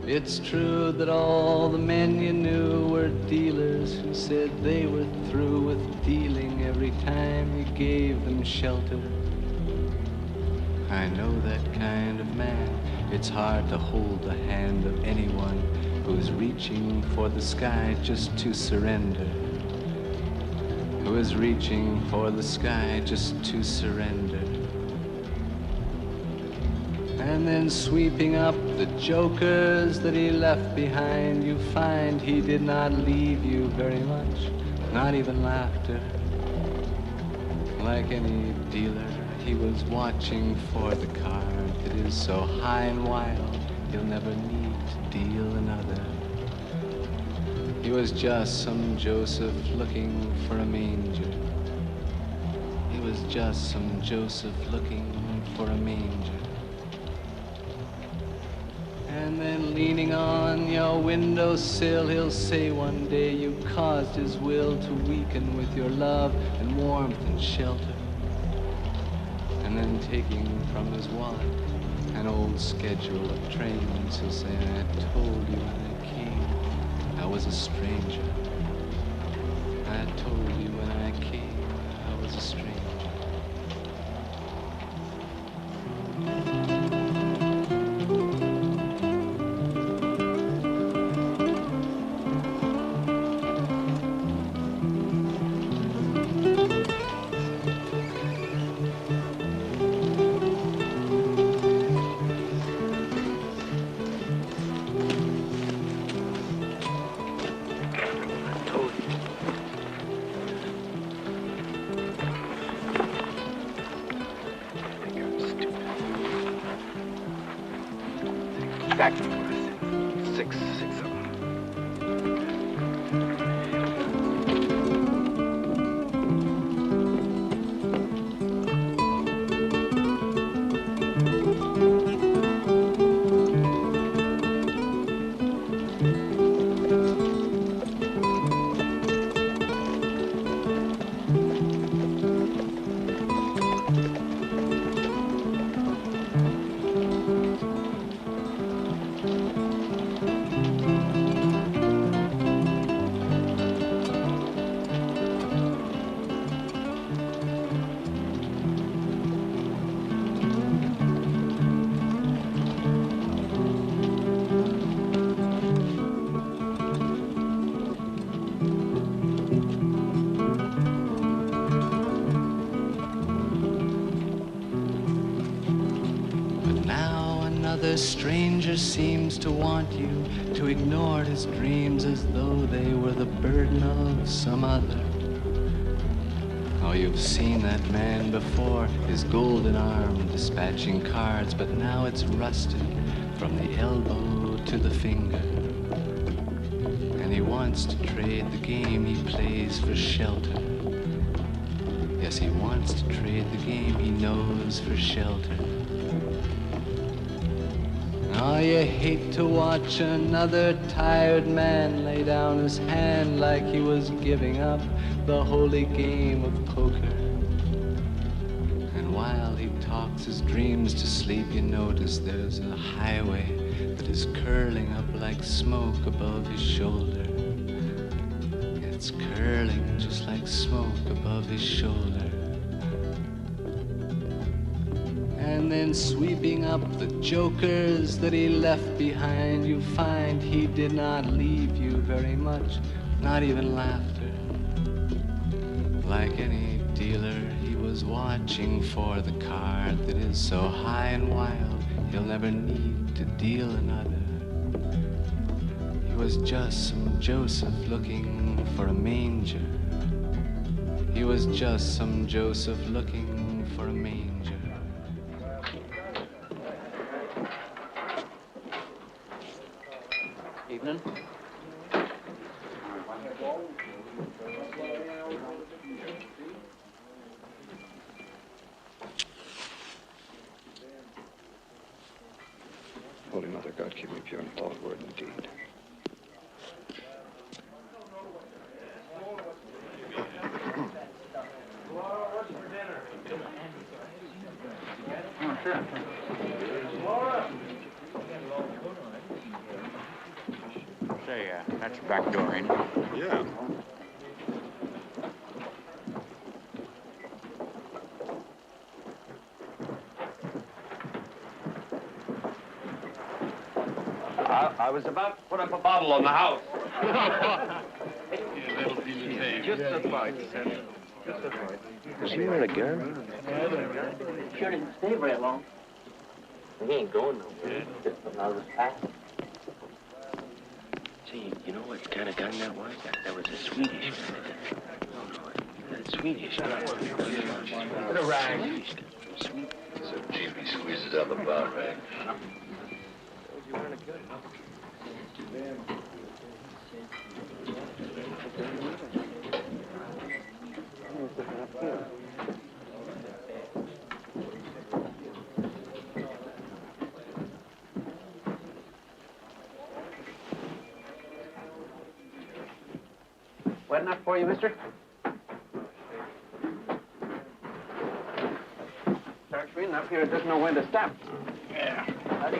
It's true that all the men you knew were dealers who said they were through with dealing every time you gave them shelter. I know that kind of man. It's hard to hold the hand of anyone who's reaching for the sky just to surrender. Who is reaching for the sky just to surrender. And then sweeping up the jokers that he left behind, you find he did not leave you very much, not even laughter. Like any dealer, he was watching for the card that is so high and wild, he'll never need to deal another. He was just some Joseph looking for a manger. He was just some Joseph looking for a manger. And then leaning on your windowsill, he'll say one day you caused his will to weaken with your love and warmth and shelter. And then taking from his wallet an old schedule of trains, he'll say, I told you when I came I was a stranger. I told you when I came I was a stranger. Exactly what I said. 6 of them. The stranger seems to want you to ignore his dreams as though they were the burden of some other. Oh, you've seen that man before, his golden arm dispatching cards, but now it's rusted from the elbow to the finger. And he wants to trade the game he plays for shelter. Yes, he wants to trade the game he knows for shelter. Oh, you hate to watch another tired man lay down his hand like he was giving up the holy game of poker. And while he talks his dreams to sleep, you notice there's a highway that is curling up like smoke above his shoulder. It's curling just like smoke above his shoulder. And then sweeping up the jokers that he left behind, you find he did not leave you very much, not even laughter. Like any dealer, he was watching for the card that is so high and wild, he'll never need to deal another. He was just some Joseph looking for a manger. He was just some Joseph looking for a manger. Evening. Holy Mother God, keep me pure in thought, word, and deed. What's for dinner? Oh, sure. Laura! Say, that's your back door, ain't it? Yeah. I was about to put up a bottle on the house. Just a fight, Senator. Just a fight. Is he wearing a gun? Sure didn't stay very long. He ain't going nowhere. Just another pass. See, you know what kind of gun that was? That was a Swedish gun. That's Swedish gun. Put a rag. Swedish. So Jimmy squeezes out the bar rag. Wet enough for you, mister? Starts raining up here, it doesn't know when to stop. Yeah. Buddy.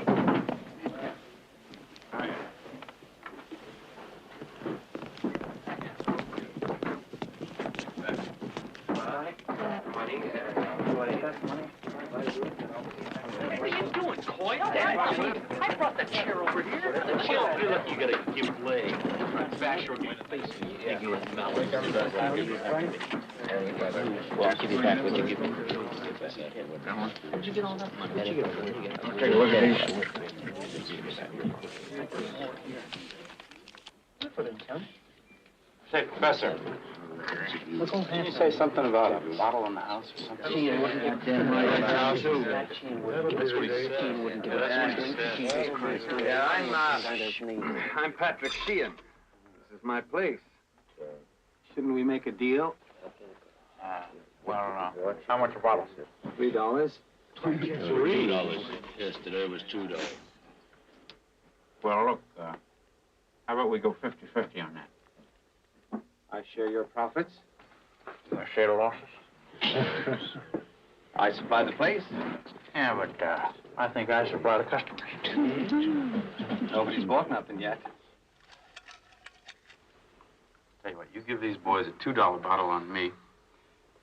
What are you doing, Coy? I brought the chair over here. The chair. Look, you gotta give leg. Bash her in the face. Ignorant mouth. Well, I'll give you back what you give me. Where'd you get all that money? Take a look at these. Say, Professor. Didn't you say something about a bottle in the house or something? Gene wouldn't give them right now. That Gene wouldn't give it. Gene wouldn't give it. Jesus Christ. Yeah, I'm Patrick Sheehan. This is my place. Shouldn't we make a deal? How much a bottle? $3. $3. Yesterday was $2. Well, look, how about we go 50-50 on that? I share your profits. You want to share the losses? I supply the place. Yeah, but I think I supply the customers. Nobody's bought nothing yet. Tell you what, you give these boys a $2 bottle on me,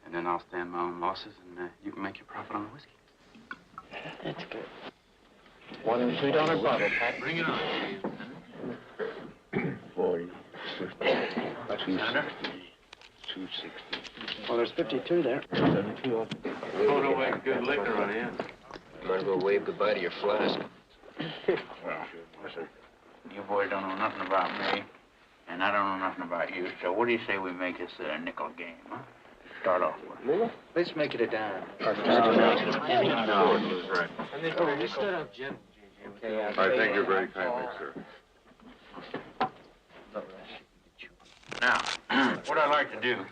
and then I'll stand my own losses, and you can make your profit on the whiskey. That's good. $1 $3 bottle, Pat. Bring it on. 40, 50, 260. 260. Well, there's 52 there. 72. Going away good liquor on you. You want to go wave goodbye to your flask? Well, listen, you boys don't know nothing about me, and I don't know nothing about you, so what do you say we make this a nickel game, huh? Start off with. Let's make it a dime. No, he was right. And then you stood up, Jim. Okay, I thank you very kindly, sir. Now, what I'd like to do,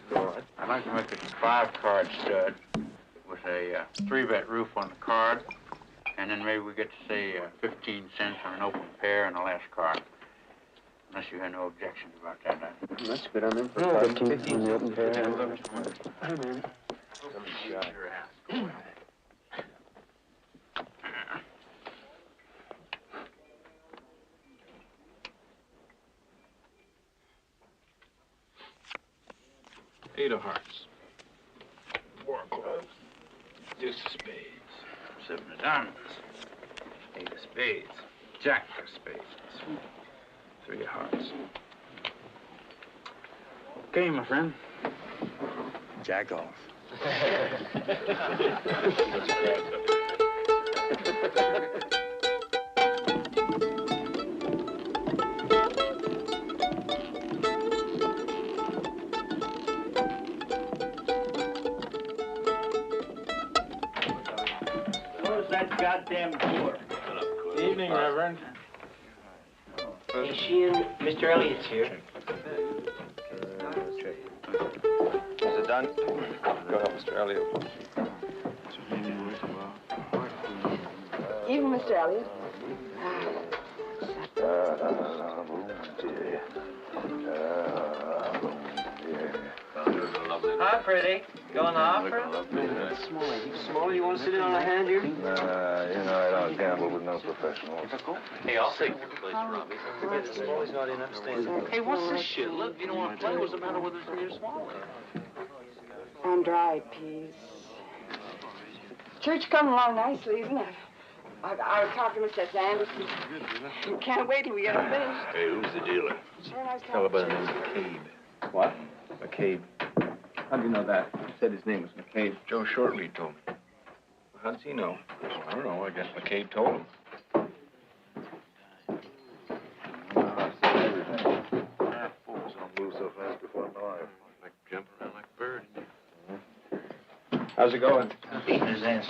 I'd like to make a 5-card stud with a 3-bet roof on the card, and then maybe we get to say 15 cents on an open pair on the last card. Unless you have no objections about that. That's good. I'm in for 15 on the open pair. I'm in. Eight of hearts. 4 of clubs. Deuce of spades. 7 of diamonds. 8 of spades. Jack of spades. 3 of hearts. Okay, my friend. Jack off. Close that goddamn door. Evening, Reverend. Hey, Sheehan, Mr. Elliott's here. Is it done? Go ahead, Mr. Elliott. Evening, Mr. Elliott. Hi, pretty. Going off? Paulie, you want to sit in on a hand here? You know, I don't gamble with no professionals. Hey, I'll take this place, Robbie. Paulie's not in upstairs. Hey, what's this shit? Look, you don't want to play. What's the matter with us in your swallow? On dried peas. Church coming along nicely, isn't it? I was talking to Mr. Anderson. Can't wait till we get him finished. Hey, who's the dealer? Sure, nice Fellow by the talking name to you. of McCabe. What? McCabe. How'd you know that? He said his name was McCabe. Joe Shortleaf told me. How does he know? I don't know. I guess McCabe told him. Fools don't move so fast before my life. Like jumping around like a bird. How's it going? Beating his ass.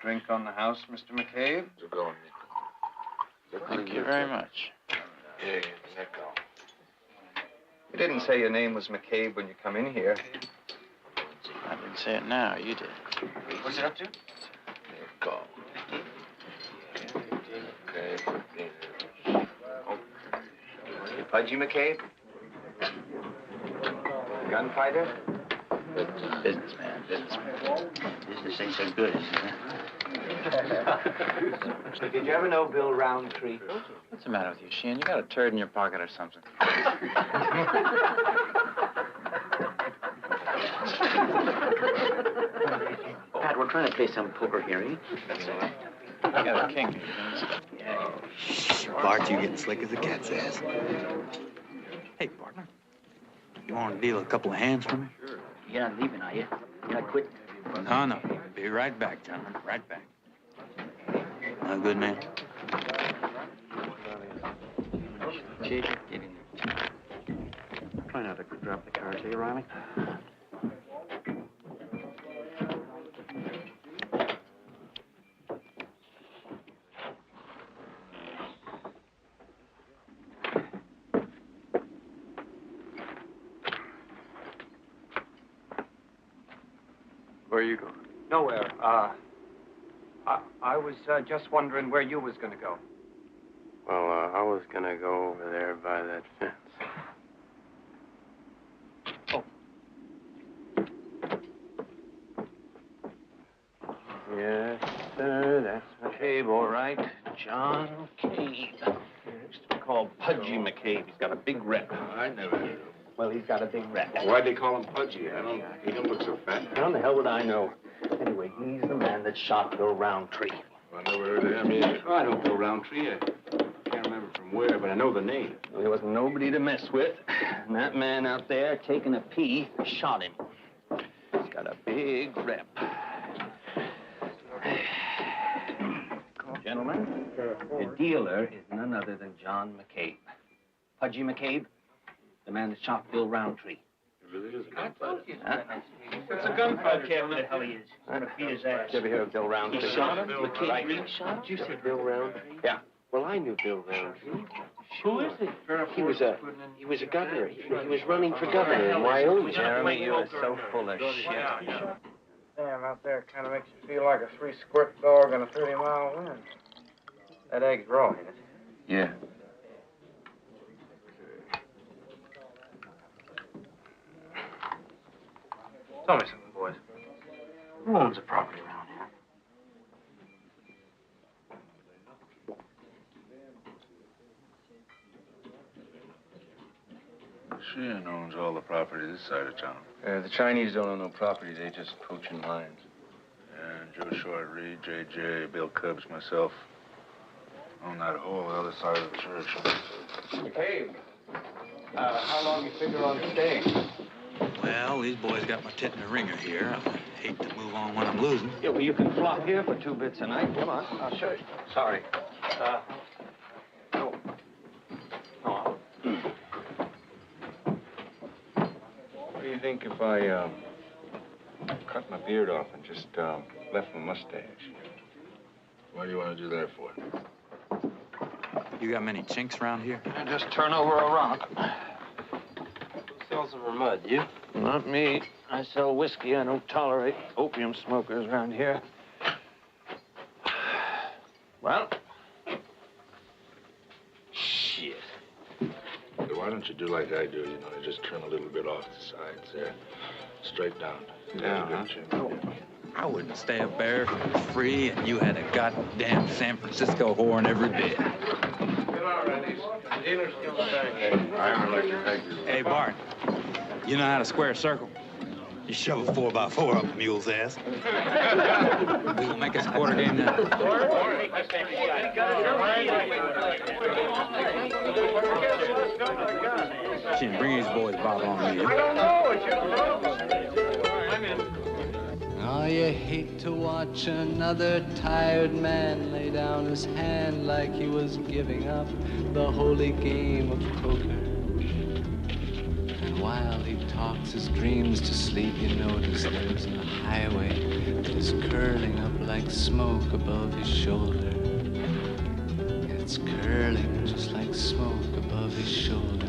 Drink on the house, Mr. McCabe? How's it going? Thank you very much. Yeah, let go. You didn't say your name was McCabe when you come in here. I didn't say it now. You did. What's it up to? Let go. Okay. You Pudgy McCabe? Gunfighter? Businessman. Business ain't so good, isn't it? Did you ever know Bill Roundtree? What's the matter with you, Sheehan? You got a turd in your pocket or something. Pat, we're trying to play some poker here, eh? I got a kink. Bart, you getting slick as a cat's ass. Hey, partner. You want to deal a couple of hands for me? You're not leaving, are you? You're not quitting? No. Be right back, gentlemen. Right back. A good man. Try not to drop the cards, will you, Riley? Where are you going? Nowhere. I was just wondering where you was going to go. Well, I was gonna go over there by that fence. Oh. Yes, sir. That's McCabe, all right. John McCabe. Used to be called Pudgy McCabe. He's got a big rep. I never heard of him. Well, he's got a big rep. Why'd they call him Pudgy? He don't look so fat. How the hell would I know? Anyway, he's the man that shot Bill Roundtree. I never heard of him either. Oh, I don't know Roundtree. I can't remember from where, but I know the name. Well, there wasn't nobody to mess with. And that man out there taking a pee shot him. He's got a big rep. Gentlemen, the dealer is none other than John McCabe. Pudgy McCabe, the man that shot Bill Roundtree. It really is a gunfighter. It's a gunfighter. Who the hell he is? I'm gonna beat his ass. Did you ever hear of Bill Roundtree? He shot him? McCabe Right. really shot him? Did you say Bill Roundtree? Yeah. Well, I knew Bill Roundtree. Who is he? He was a governor. He was running for governor in Wyoming. Jeremy, you are so full of shit. Damn, out there kind of makes you feel like a 3-squirt dog on a 30-mile wind. That egg's raw, ain't it? Yeah. Tell me something, boys. Who owns the property around here? Sheehan owns all the property this side of town. The Chinese don't own no property. They just poach in mines. And Joe Short, Reed, J.J., Bill Cubbs, myself own that whole other side of the church. McCabe, how long you figure on staying? Well, these boys got my tit in the ringer here. I hate to move on when I'm losing. Yeah, well, you can flop here for 2 bits a night. Come on, I'll show you. Sorry. No. No. What do you think if I cut my beard off and just left my mustache? What do you want to do that for? You got many chinks around here? Just turn over a rock. Sells over mud, you? Not me. I sell whiskey. I don't tolerate opium smokers around here. Well. Shit. So why don't you do like I do? You know, you just trim a little bit off the sides there. Straight down. Down, Good huh? chin. Oh, I wouldn't stay up there if it was free and you had a goddamn San Francisco whore in every bed. Get on, Randy. The dealer's still staying. I would like to thank you. Hey, Bart, you know how to square a circle? You shove a 4x4 up the mule's ass. We gonna make us a quarter game now. Shit, bring these boys Bob on me. I don't know. It should know. I'm in. Oh, you hate to watch another tired man lay down his hand like he was giving up the holy game of poker. And while he talks his dreams to sleep, you notice there's a highway that is curling up like smoke above his shoulder. It's curling just like smoke above his shoulder.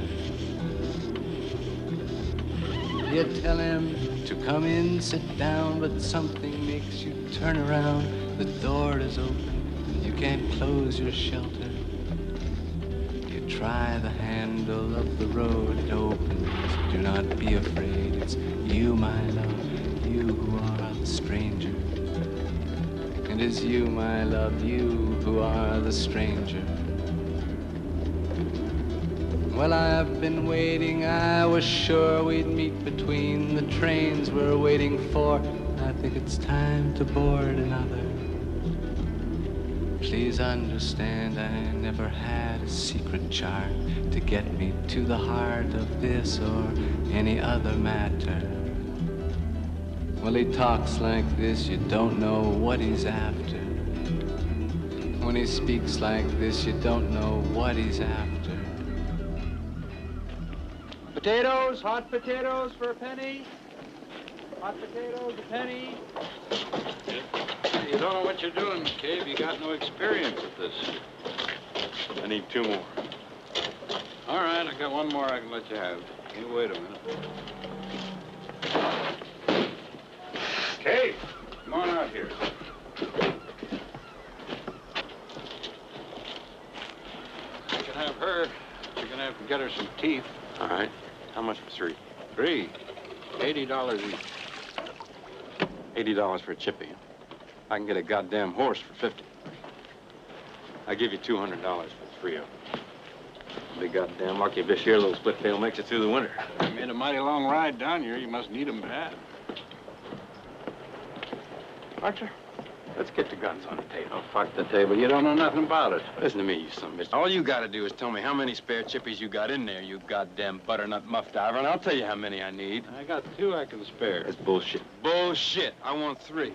You tell him to come in, sit down, but something makes you turn around. The door is open, you can't close your shelter. You try the handle of the road, it opens. Do not be afraid, it's you, my love, you who are the stranger. It is you, my love, you who are the stranger. Well, I've been waiting, I was sure we'd meet between the trains we're waiting for. I think it's time to board another. Please understand, I never had a secret chart to get me to the heart of this or any other matter. Well, he talks like this, you don't know what he's after. When he speaks like this, you don't know what he's after. Potatoes, hot potatoes for a penny. Hot potatoes, a penny. You don't know what you're doing, McCabe. You got no experience with this. I need 2 more. All right, I got 1 more I can let you have. You wait a minute. Cave, come on out here. You can have her. You're gonna have to get her some teeth. All right. How much for 3? 3. $80 each. $80 for a chippy. I can get a goddamn horse for 50. I give you $200 for 3 of them. Be goddamn lucky if this here little split tail makes it through the winter. I made a mighty long ride down here. You must need them bad. Archer, let's get the guns on the table. Oh, fuck the table. You don't know nothing about it. Listen to me, you son of a bitch. All you gotta do is tell me how many spare chippies you got in there, you goddamn butternut muff diver, and I'll tell you how many I need. I got 2 I can spare. That's bullshit. Bullshit. I want 3.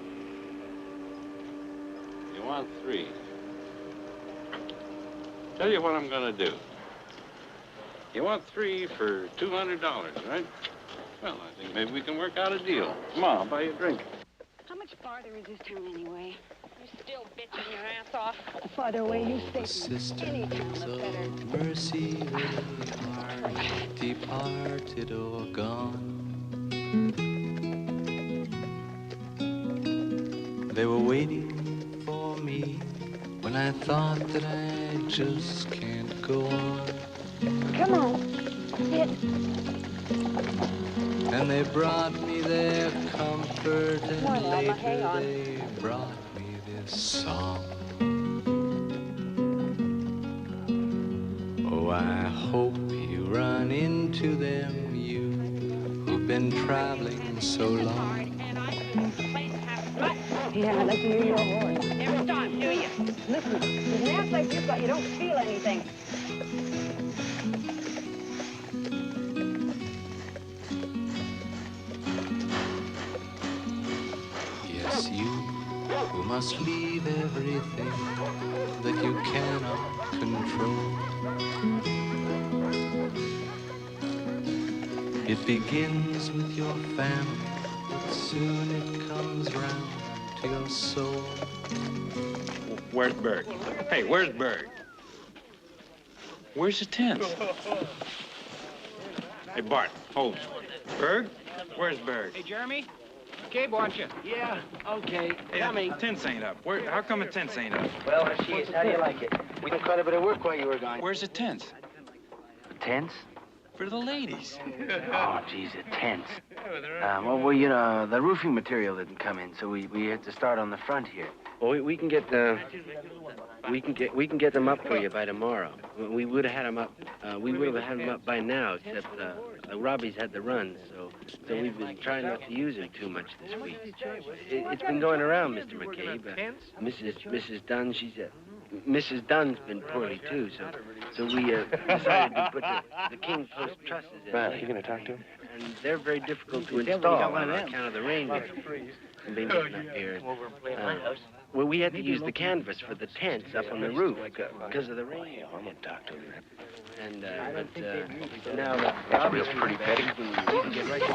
You want 3? Tell you what I'm gonna do. You want 3 for $200, right? Well, I think maybe we can work out a deal. Come on, I'll buy you a drink. How much farther is this town anyway? You're still bitching your ass off. The farther away you stay The from sisters any town, the better. of mercy, they are departed or gone. They were waiting for me when I thought that I just can't go on. Come on, sit. And they brought me their comfort, and Come on, Alma, hang later on. they brought me this song. Oh, I hope you run into them, you who've been traveling so long. Yeah, I'd like to hear your voice. Never stop, do you? Listen, with an ass like you've got, you don't feel anything. Yes, you who must leave everything that you cannot control. It begins with your family, but soon it comes round to your soul. Where's Berg? Hey, where's Berg? Where's the tent? Hey, Bart, hold. Berg? Where's Berg? Hey, Jeremy? McCabe wants you. Yeah, okay. Hey, Coming. the tents ain't up. How come the tents ain't up? Well, there she is. How do you like it? We done quite a bit of work while you were gone. Where's the tents? The tents? for the ladies. Oh, geez, the tents. Well, you know, the roofing material didn't come in, so we had to start on the front here. Well, we can get them up for you by tomorrow. We would have had them up. We would have had them up by now, except Robbie's had the run, so we've been trying not to use them too much this week. It's been going around, Mr. McCabe. Mrs. Dunn, Mrs. Dunn's been poorly too, so we decided to put the King Post trusses in. Right, are you going to talk to him? And they're very difficult to install on account of the rain. Been up here. Well, we had to use the canvas for the tents up on the roof because of the rain. I'm going to talk to him. And but now Robbie's pretty petty. We can get right to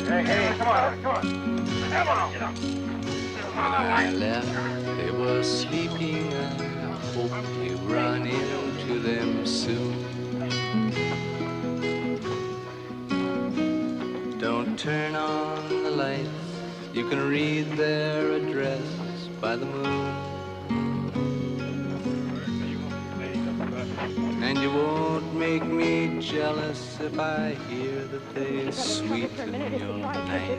Hey, come on. When I left, they were sleeping. I hope you run into them soon. Don't turn on the lights. You can read their address by the moon. And you won't make me jealous if I hear that they sweeten your night.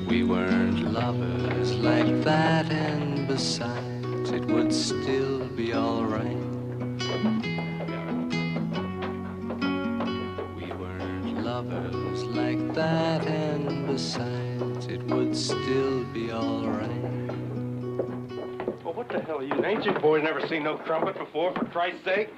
We weren't lovers like that, and besides, it would still be all right. We weren't lovers like that, and besides, it would still be all right. Well, what the hell are you? Ain't you boys never seen no trumpet before, for Christ's sake?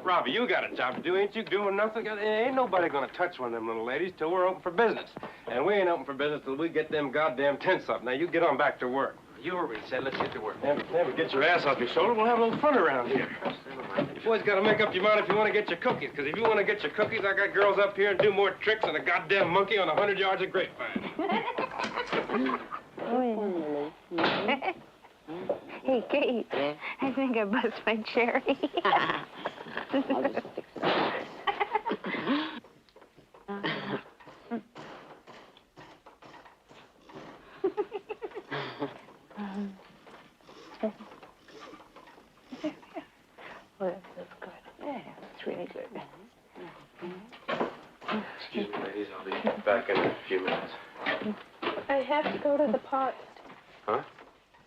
Robbie, you got a job to do. Ain't you doing nothing? Ain't nobody gonna touch one of them little ladies till we're open for business. And we ain't open for business till we get them goddamn tents up. Now, you get on back to work. You already said, let's get to work. Never get your ass off your shoulder. We'll have a little fun around here. You boys gotta make up your mind if you want to get your cookies, because if you want to get your cookies, I got girls up here and do more tricks than a goddamn monkey on 100 yards of grapevine. Hey, Kate, I think I bust my cherry. I'll just fix it. Oh, that's good. Yeah, that's really good. Excuse me, ladies. I'll be back in a few minutes. I have to go to the pot. Huh?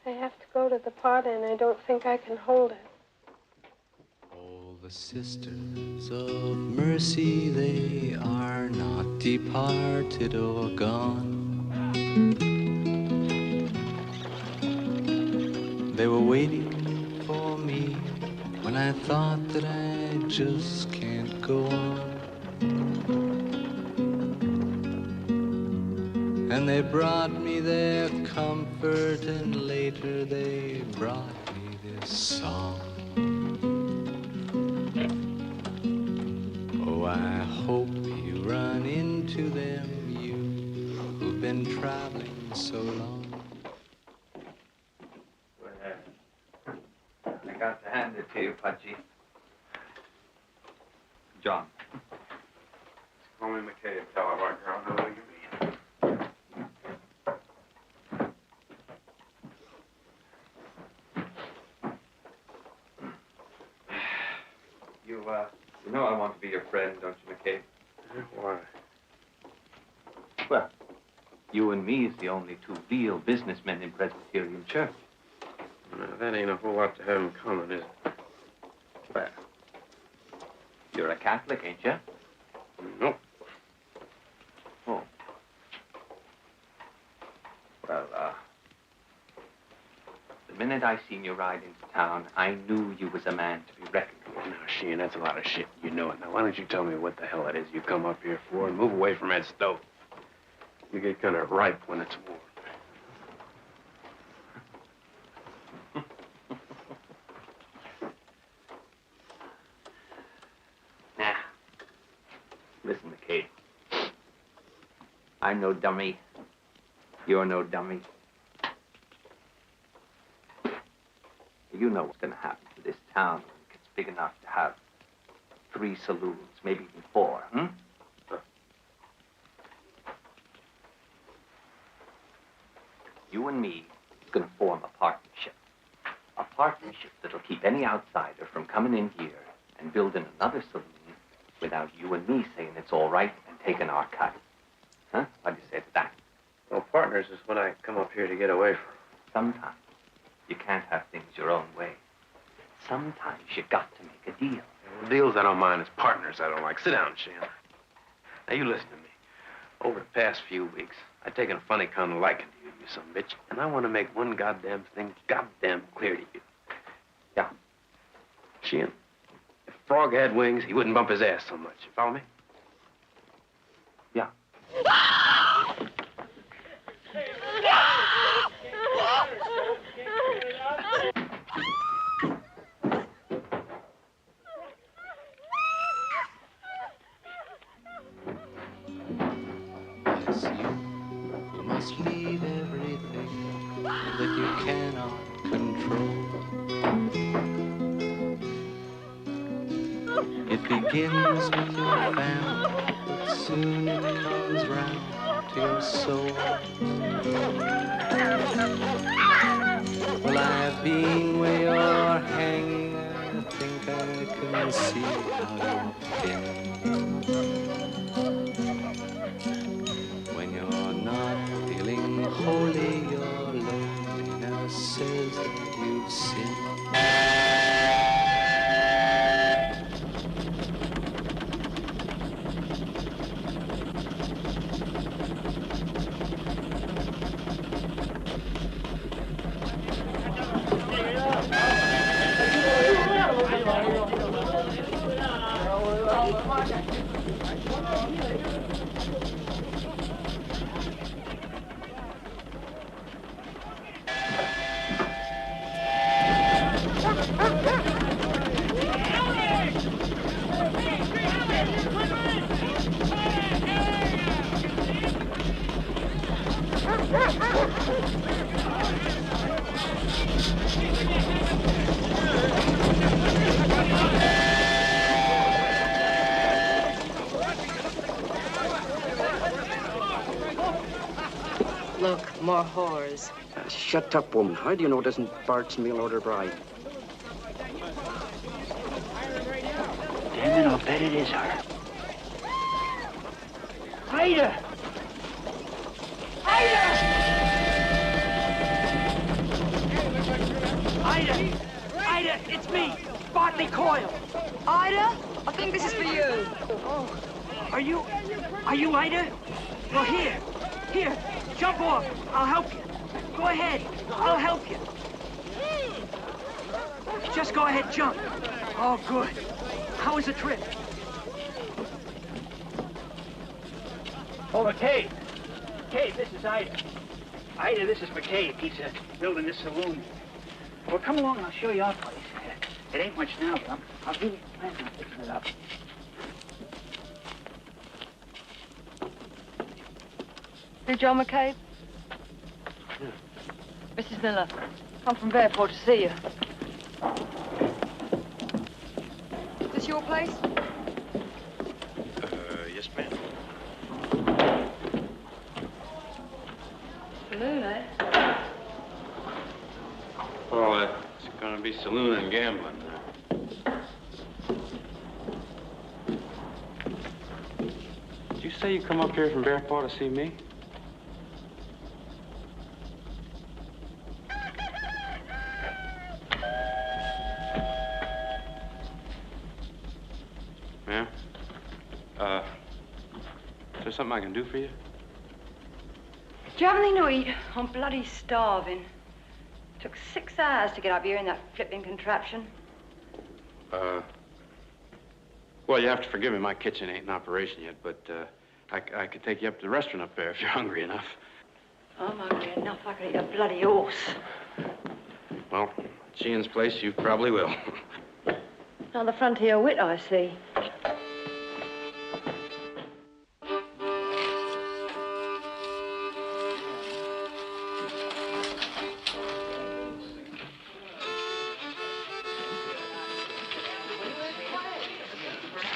I have to go to the pot, and I don't think I can hold it. All the sisters of mercy, they are not departed or gone. They were waiting for me when I thought that I just can't go on. And they brought me their comfort, and later they brought me this song. Oh, I hope you run into them, you who've been traveling so long. I got to hand it to you, Pudgy. John. Call me McCabe. Tell her what girl know who you mean. You know I want to be your friend, don't you, McCabe? Why? Well, you and me is the only two real businessmen in Presbyterian Church. Now, that ain't a whole lot to have in common, is it? Well, you're a Catholic, ain't you? Nope. Oh. Well, the minute I seen you ride into town, I knew you was a man to be reckoned with. Now, Sheehan, that's a lot of shit. You know it. Now, why don't you tell me what the hell it is you come up here for and move away from that stove? You get kind of ripe when it's warm. Nah. Listen, McCabe. I'm no dummy. You're no dummy. You know what's going to happen to this town when it gets big enough to have 3 saloons, maybe even 4, hmm? you and me is going to form a partnership. A partnership that'll keep any outsider from coming in here and building another saloon without you and me saying it's all right and taking our cut. Huh? What do you say to that? Well, partners is what I come up here to get away from. Sometimes you can't have things your own way. Sometimes you got to make a deal. Well, deals I don't mind, it's partners I don't like. Sit down, Shan. Now, you listen to me. Over the past few weeks, I've taken a funny kind of liking to you, you son of a bitch, and I want to make one goddamn thing goddamn clear to you. Yeah. Sheehan, if a frog had wings, he wouldn't bump his ass so much. You follow me? Yeah. Yes, you must leave everything that you cannot control. It begins with your family, but soon it comes round to your soul. Well, I've been where you're hanging, I think I can see how you've been. When you're not feeling holy, your loneliness says that you've sinned. Look, more whores. Shut up, woman. How do you know it isn't Bart's meal order bride? Damn it, I'll bet it is her. Ida! Ida! Ida! Ida, it's me, Bartley Coyle. Ida, I think this is for you. Oh, are you Ida? Well, here, jump off. I'll help you. Go ahead, I'll help you. Just go ahead, jump. Oh, good. How was the trip? Oh, McCabe. McCabe, this is Ida. Ida, this is McCabe. He's building this saloon. Well, come along, I'll show you our place. It ain't much now, but I'll give you a plan on fixing it up. You John McCabe? Yeah. Mrs. Miller, come from Fairport to see you. Is this your place? Yes, ma'am. Saloon, eh? Well, it's gonna be saloon and gambling. Did you say you come up here from Bearpaw to see me? Ma'am? Is there something I can do for you? Do you have anything to eat? I'm bloody starving. Took 6 hours to get up here in that flipping contraption. Well, you have to forgive me. My kitchen ain't in operation yet, but I could take you up to the restaurant up there if you're hungry enough. I'm hungry enough I could eat a bloody horse. Well, at Sheehan's place, you probably will. Now the frontier wit, I see.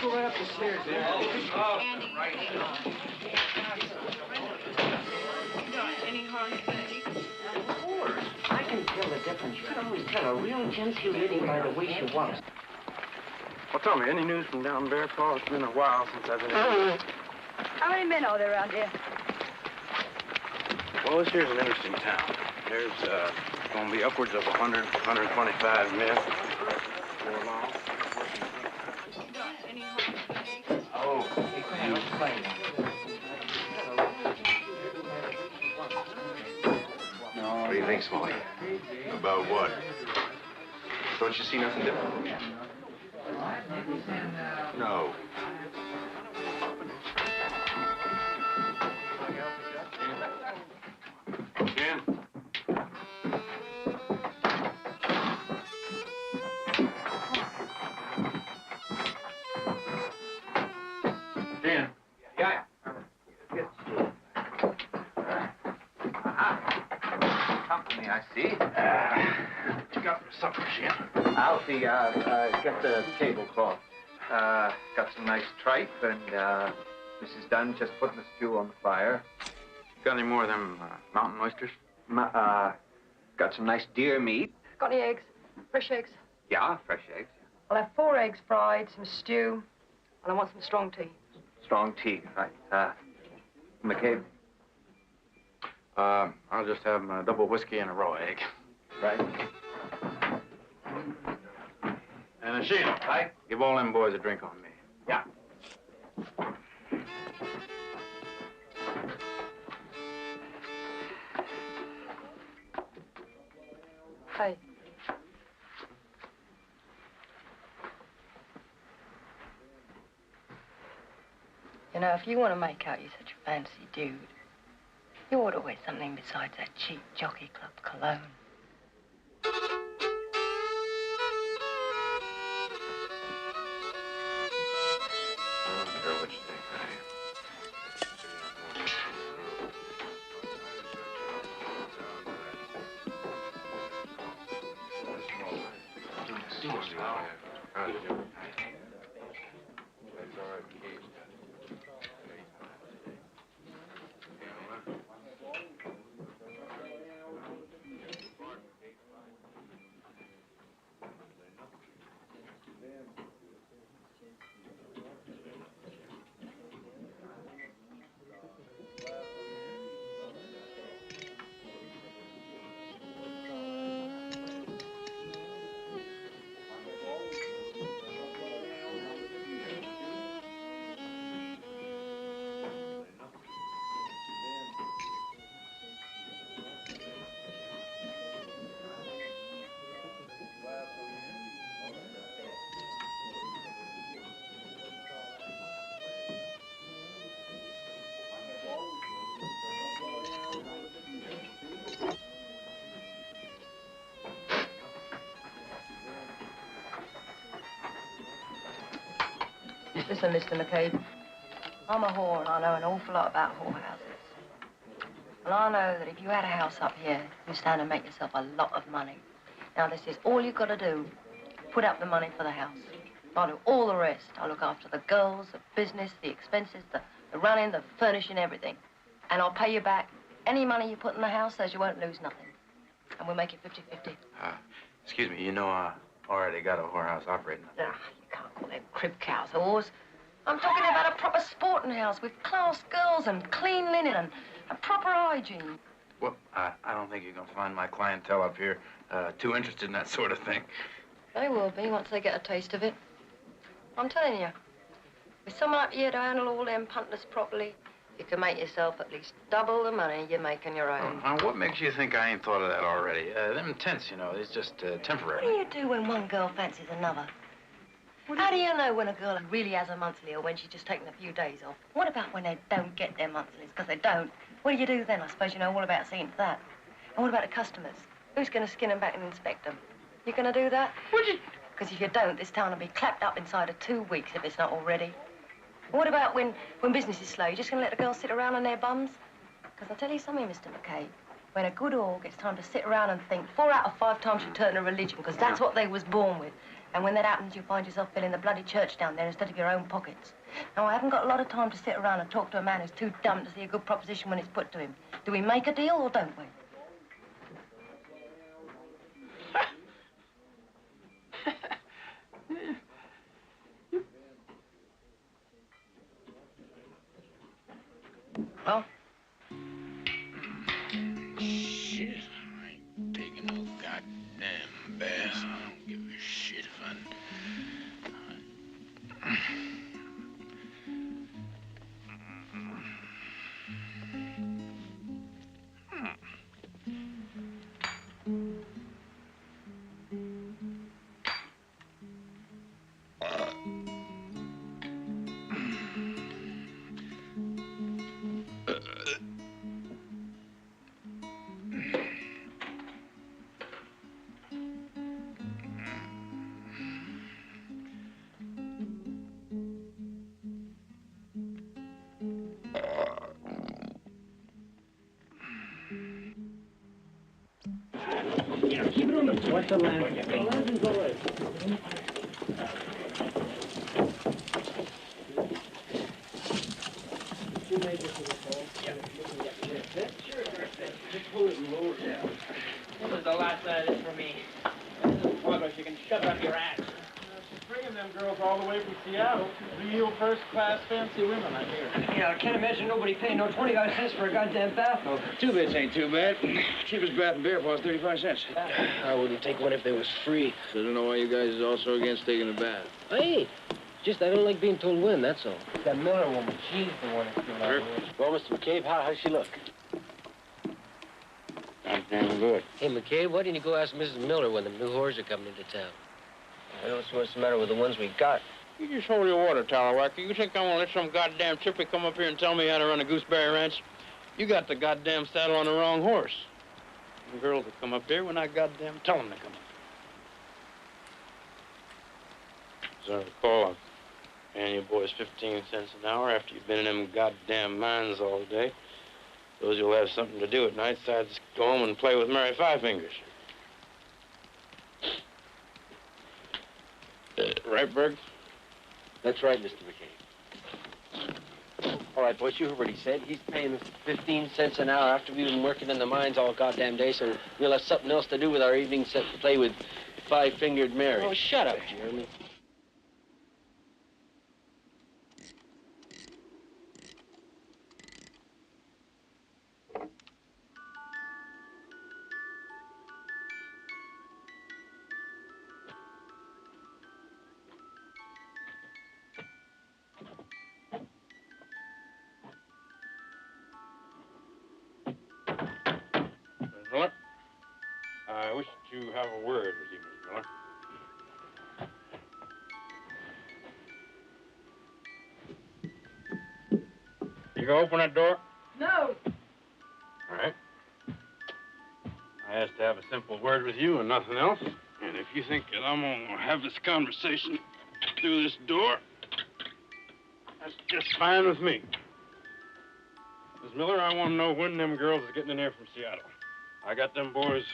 Go right up the stairs there. Any harm, Betty? difference. You can always tell a real genteel lady by the way she walks. Well, tell me, any news from down there, Paul? It's been a while since I've been in. How many men are there around here? Well, this here's an interesting town. There's going to be upwards of 100, 125 men. Oh, What do you think, Smalley? About what? Don't you see nothing different? No. Ken? Ken? Yeah. Company, I see. What you got for supper, Ken? Alfie, get the tablecloth. Got some nice tripe, and Mrs. Dunn just putting the stew on the fire. Got any more of them mountain oysters? Got some nice deer meat. Got any eggs? Fresh eggs? Yeah, fresh eggs. I'll have 4 eggs fried, some stew, and I want some strong tea. Strong tea, right. McCabe. I'll just have a double whiskey and a raw egg. Right. And a Sheila, right? Give all them boys a drink on me. Yeah. Hey. You know, if you want to make out you're such a fancy dude, you ought to wear something besides that cheap jockey club cologne. I don't care what you think, honey. Listen, Mr. McCabe, I'm a whore and I know an awful lot about whorehouses. And I know that if you had a house up here, you stand to make yourself a lot of money. Now, this is all you've got to do. Put up the money for the house. I'll do all the rest. I'll look after the girls, the business, the expenses, the running, the furnishing, everything. And I'll pay you back any money you put in the house so you won't lose nothing. And we'll make it 50-50. Excuse me, you know I already got a whorehouse operating. Ah, you can't call them crib cows whores. I'm talking about a proper sporting house with class girls and clean linen and a proper hygiene. Well, I don't think you're going to find my clientele up here too interested in that sort of thing. They will be once they get a taste of it. I'm telling you, with someone up here to handle all them punters properly, you can make yourself at least double the money you make on your own. Now, what makes you think I ain't thought of that already? Them tents, you know, it's just temporary. What do you do when one girl fancies another? How do you know when a girl really has a monthly or when she's just taken a few days off? What about when they don't get their monthlies? Because they don't. What do you do then? I suppose you know all about seeing to that. And what about the customers? Who's going to skin them back and inspect them? You going to do that? Because if you don't, this town will be clapped up inside of 2 weeks if it's not already. What about when business is slow? You're just going to let the girls sit around on their bums? Because I'll tell you something, Mr. McKay. When a good whore gets time to sit around and think, 4 out of 5 times you turn to religion, because that's what they was born with. And when that happens, you find yourself filling the bloody church down there instead of your own pockets. Now, I haven't got a lot of time to sit around and talk to a man who's too dumb to see a good proposition when it's put to him. Do we make a deal or don't we? Well? Shit, I ain't taking no goddamn bath. I don't give a shit if I... Keep it on the floor. What's the lantern? The lantern's all right. This is the last of this for me. This is progress. You can shove it up your ass. Bringing them girls all the way from Seattle. Real first-class fancy women, I hear. Yeah, I can't imagine nobody paying no 25 cents for a goddamn bath. Oh, 2 bits ain't too bad. Cheapest bath and beer was 35 cents. I wouldn't take one if they was free. So I don't know why you guys is also against taking a bath. I ain't. Just I don't like being told when, that's all. That Miller woman, she's the one that's doing all this. Well, Mr. McCabe, how's she look? Goddamn good. Hey, McCabe, why didn't you go ask Mrs. Miller when the new whores are coming into town? I don't see what's the matter with the ones we got. You just hold your water, Talawacki. You think I'm gonna let some goddamn chippy come up here and tell me how to run a gooseberry ranch? You got the goddamn saddle on the wrong horse. The girls will come up here when I goddamn tell them to come up. As I recall, I'm paying you boys 15 cents an hour after you've been in them goddamn mines all day. Those you'll have something to do at night, besides go home and play with Mary Five Fingers. Right, Berg? That's right, Mr. McCabe. All right, boys, you heard what he said. He's paying us 15 cents an hour after we've been working in the mines all goddamn day, so we'll have something else to do with our evening set to play with Five-Fingered Mary. Oh, shut up, Jeremy. Miller, I wish to have a word with you, Miss Miller. You gonna open that door? No. All right. I asked to have a simple word with you and nothing else. And if you think that I'm gonna have this conversation through this door, that's just fine with me. Miss Miller, I want to know when them girls is getting in here from Seattle. I got them boys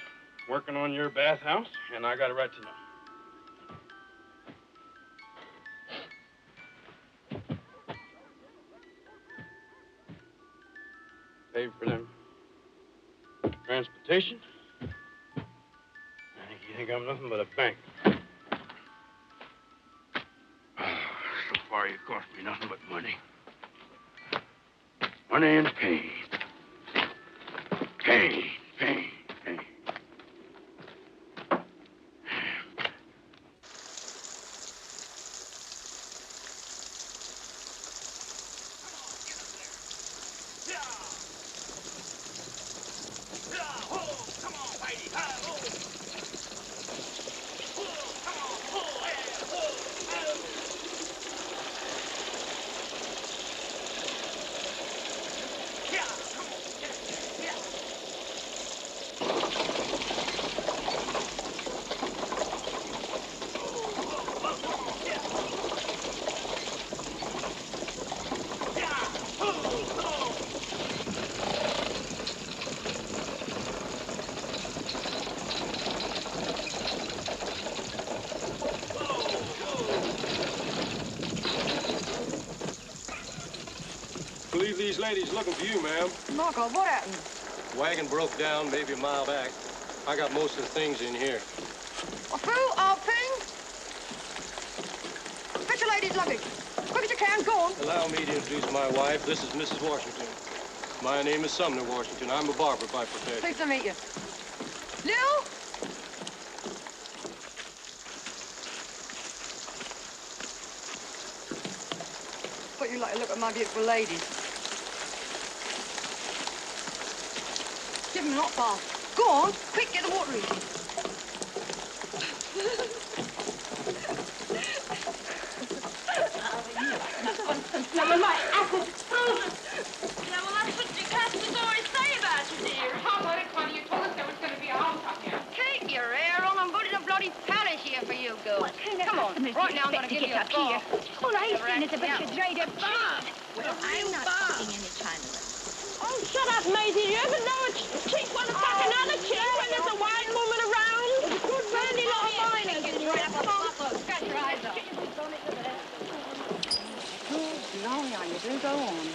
working on your bathhouse, and I got a right to know. Paid for them transportation. You think I'm nothing but a bank. So far, you cost me nothing but money. Money and pain. Pain, pain, pain. Believe these ladies looking for you, ma'am. Marco, what happened? Wagon broke down maybe a mile back. I got most of the things in here. A fool, Altman? Fetch your lady's luggage. Quick as you can, go on. Allow me to introduce my wife. This is Mrs. Washington. My name is Sumner, Washington. I'm a barber by profession. Pleased to meet you. Lou? Thought you'd like to look at my beautiful ladies. Give them a hot bath. Go on, quick, get the water heating. Never mind. Acid. Yeah, well, that's what your customers always say about you, dear. How about it, honey? You told us there was going to be a house up here. Take your hair on. I'm putting a bloody palace here for you, girls. Come on. Right now, I'm going to give you a bath. All I've seen is a bunch of dried up bath. Well, I'm not putting any China. Oh, shut up, Maisie. You ever know a chick want to fuck another chick when there's a white woman around? Good brandy lot of miners in your Come on. Scratch your eyes up. You go on.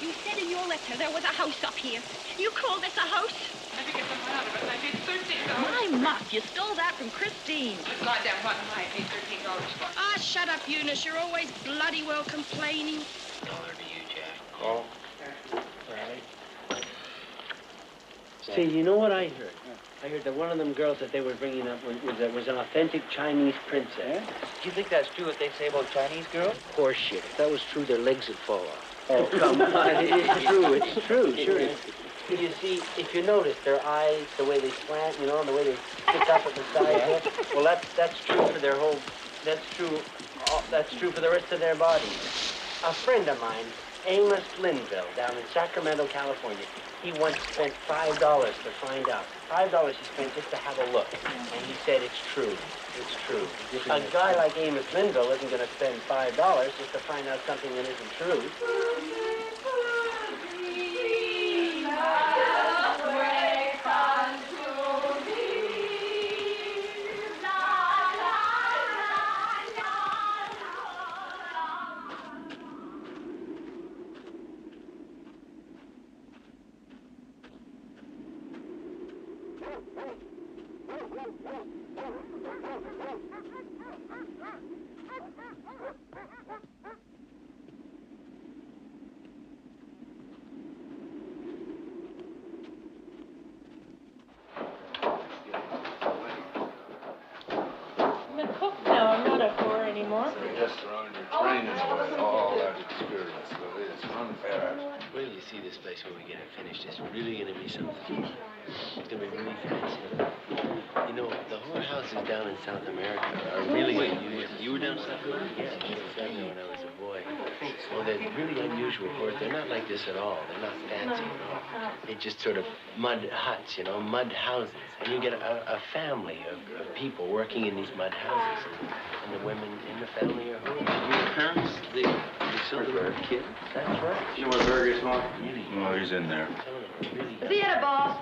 You said in your letter there was a house up here. You call this a house? I think it's something other, but I paid $13. My muff, you stole that from Christine. This goddamn button I paid $13 for. Ah, shut up, Eunice. You're always bloody well complaining. $1 to you, Jack. Call. See, you know what I heard? I heard that one of them girls that they were bringing up was an authentic Chinese princess. Do you think that's true what they say about Chinese girls? Poor shit. If that was true, their legs would fall off. Oh, come on. It's true. It's true. Sure. You see, if you notice their eyes, the way they slant, you know, and the way they stick up at the side. Well, that's true for their whole. That's true for the rest of their bodies. A friend of mine, Amos Linville, down in Sacramento, California, he once spent $5 to find out. $5 he spent just to have a look. And he said it's true. It's true. A guy like Amos Linville isn't going to spend $5 just to find out something that isn't true. Just throwing your training away, all that experience. It's unfair. Wait till you see this place when we get it finished. It's really going to be something. It's going to be really fancy. You know, the whorehouses down in South America are really unusual. You were down in South America? Yeah, I was down there when I was a boy. Well, they're really unusual whores. They're not like this at all. They're not fancy at all. They're just sort of mud huts, you know, mud houses. And you get a family of people working in these mud houses. And the women in the family are whores. Your parents, they still have kids? That's right. You know where Berg is, Mark? Oh, he's in there. Theater, boss.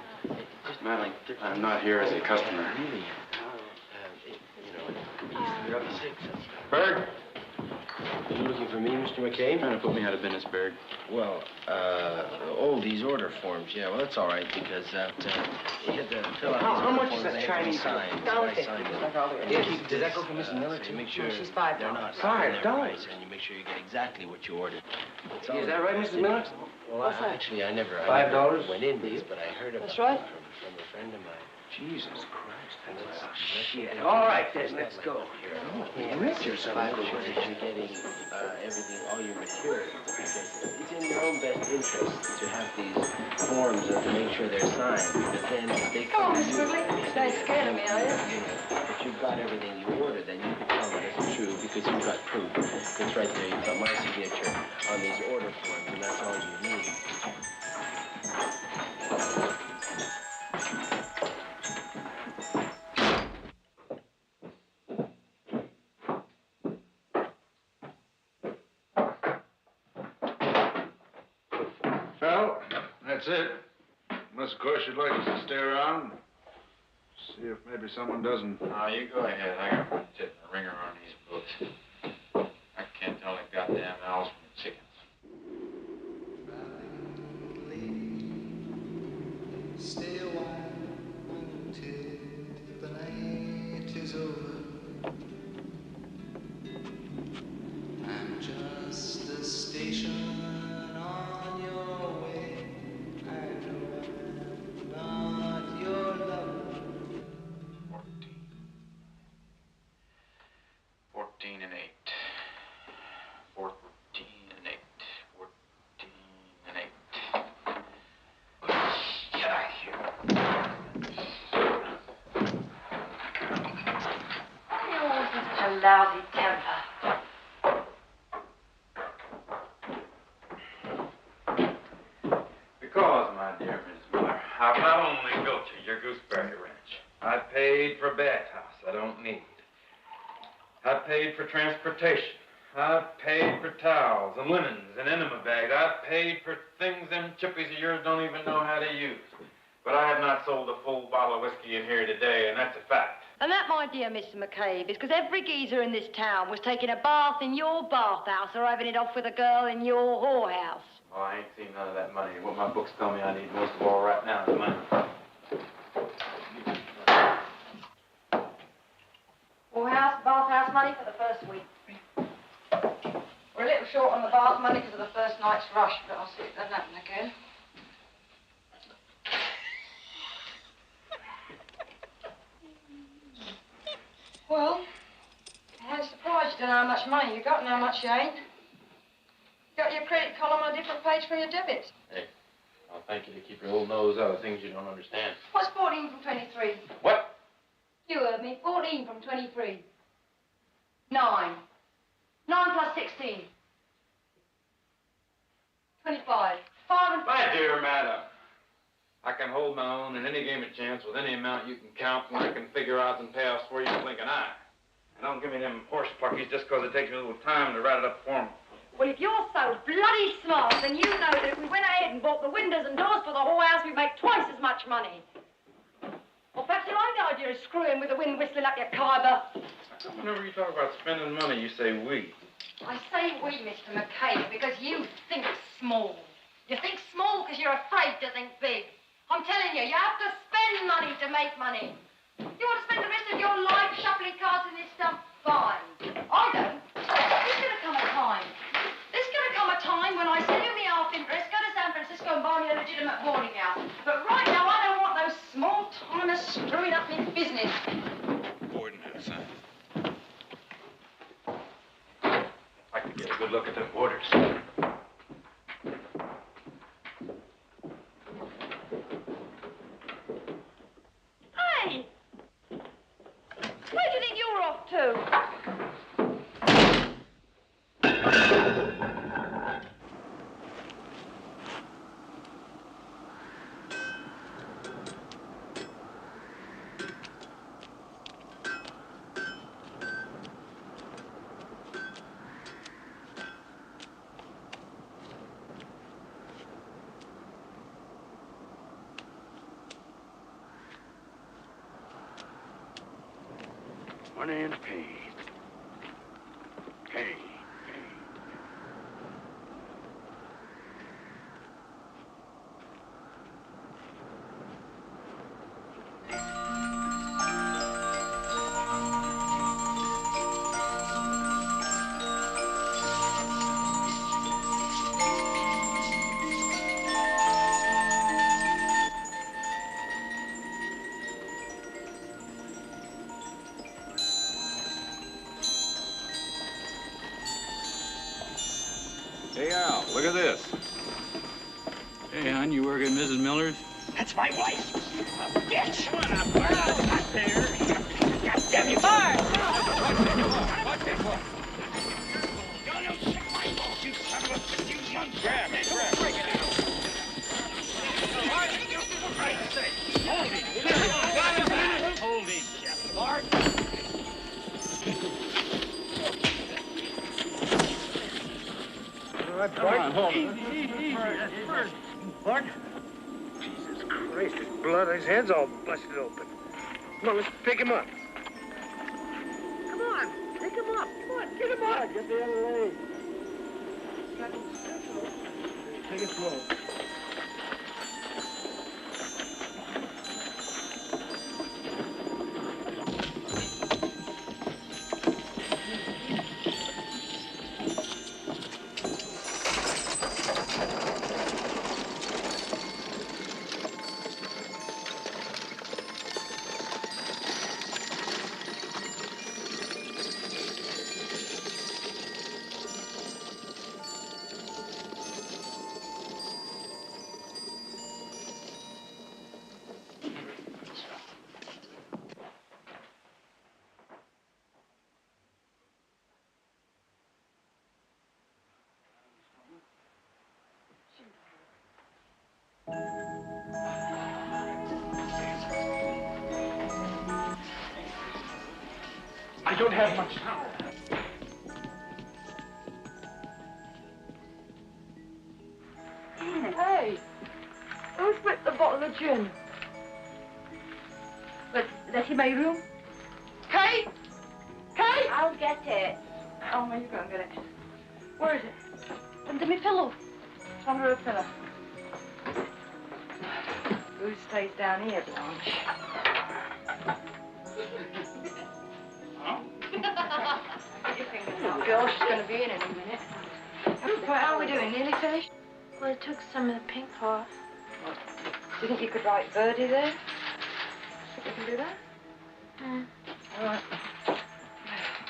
Madeline, I'm not here as a customer. Really? You're up to 6. Berg? Are you looking for me, Mr. McCabe? Trying to put me out of business, Berg. Well, these order forms, yeah, well, that's all right, because you had to fill out How these much order is forms, that they Chinese? have to be signed, so I signed them. Does that go for Mrs. Miller, too? To make sure She's $5. they're not $5? and you make sure you get exactly what you ordered. Is that right, Mrs. Miller? Well, actually, I never $5? went in these, but I heard about That's right. it from a friend of mine. Jesus Christ. Shit. All right, then, let's go. You make yourself sure that you're getting everything, all your material. Because it's in your own best interest to have these forms to make sure they're signed. But then if they come to you, Don't scare me, are you? if you've got everything you ordered, then you can tell that it's true because you've got proof. It's right there. You've got my signature on these order forms, and that's all you need. Well, that's it. Unless, of course, you'd like us to stay around. See if maybe someone doesn't. No, you go ahead. I got one tip and a ringer on these books. I can't tell the goddamn owls from the chickens. Stay a while until the night is over. I'm just a station on your way. such a lousy temper. Because, my dear Miss Miller, I've not only built you your gooseberry ranch, I've paid for a bathhouse I don't need. I've paid for transportation. I've paid for towels and linens and enema bags. I've paid for things them chippies of yours don't even know how to use. But I have not sold a full bottle of whiskey in here today, and that's a fact. And that, my dear Mr. McCabe, is because every geezer in this town was taking a bath in your bathhouse or having it off with a girl in your whorehouse. Oh, I ain't seen none of that money. What my books tell me I need most of all right now is money. Whorehouse, bathhouse money for the first week. We're a little short on the bath money because of the first night's rush, but I'll see it doesn't happen again. Well, I'm surprised you don't know how much money you got and how much you ain't. You got your credit column on a different page from your debit. Hey, I'll thank you to keep your little nose out of things you don't understand. What's 14 from 23? What? You heard me. 14 from 23. 9. 9 plus 16. 25. 5 and... My dear madam, I can hold my own in any game of chance with any amount you can count, and I can figure odds and payoffs for you in a blink of an eye. And don't give me them horse pluckies just because it takes me a little time to write it up for 'em. Well, if you're so bloody smart, then you know that if we went ahead and bought the windows and doors for the whorehouse, we'd make twice as much money. Or perhaps you like the idea of screwing with the wind whistling up your Khyber. Whenever you talk about spending money, you say we. I say we, Mr. McCabe, because you think small. You think small because you're afraid to think big. I'm telling you, you have to spend money to make money. You want to spend the rest of your life shuffling cards in this stuff? Fine. I don't. There's going to come a time. There's going to come a time when I sell you my half interest, go to San Francisco and buy me a legitimate boarding house. But right now, I don't want those small-timers screwing up my business. Boarding house, huh? I could get a good look at them boarders. Hey! Where do you think you're off to? My name's Kane. Kane. Hey, Al, look at this. Hey, hon, you work at Mrs. Miller's? That's my wife. Bitch! What up, Bart? There. God damn you, Bart! Don't shit my balls, you son of a bitch, you young grab it. Break it out. For Christ's sake. Hold him. Hold him, Bart. Bart. hold Easy. First. Bart. Jesus Christ, his blood, his head's all busted open. Come on, let's pick him up. Come on, pick him up. Come on, get him up. Get the other leg. Take it slow. I don't have much time. Hey, who split the bottle of gin? But that's in my room. Kate? Kate? I'll get it. Oh, no, you go and get it. Where is it? Under my pillow. It's under a pillow. Who stays down here, Blanche? Oh, girl, she's going to be in a minute. How are we doing? Nearly finished? Well, I took some of the pink off. Do you think you could write Birdie there? Think you can do that? All right.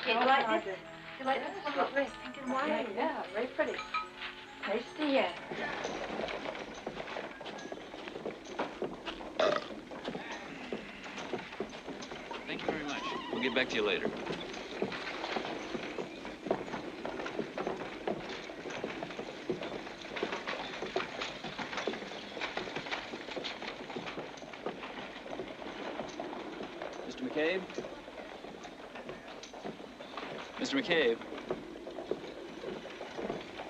Do you like this? Do you like this one? Look, pink and white. Yeah, very pretty. Tasty, yeah. Thank you very much. We'll get back to you later. Mr. McCabe? Mr. McCabe?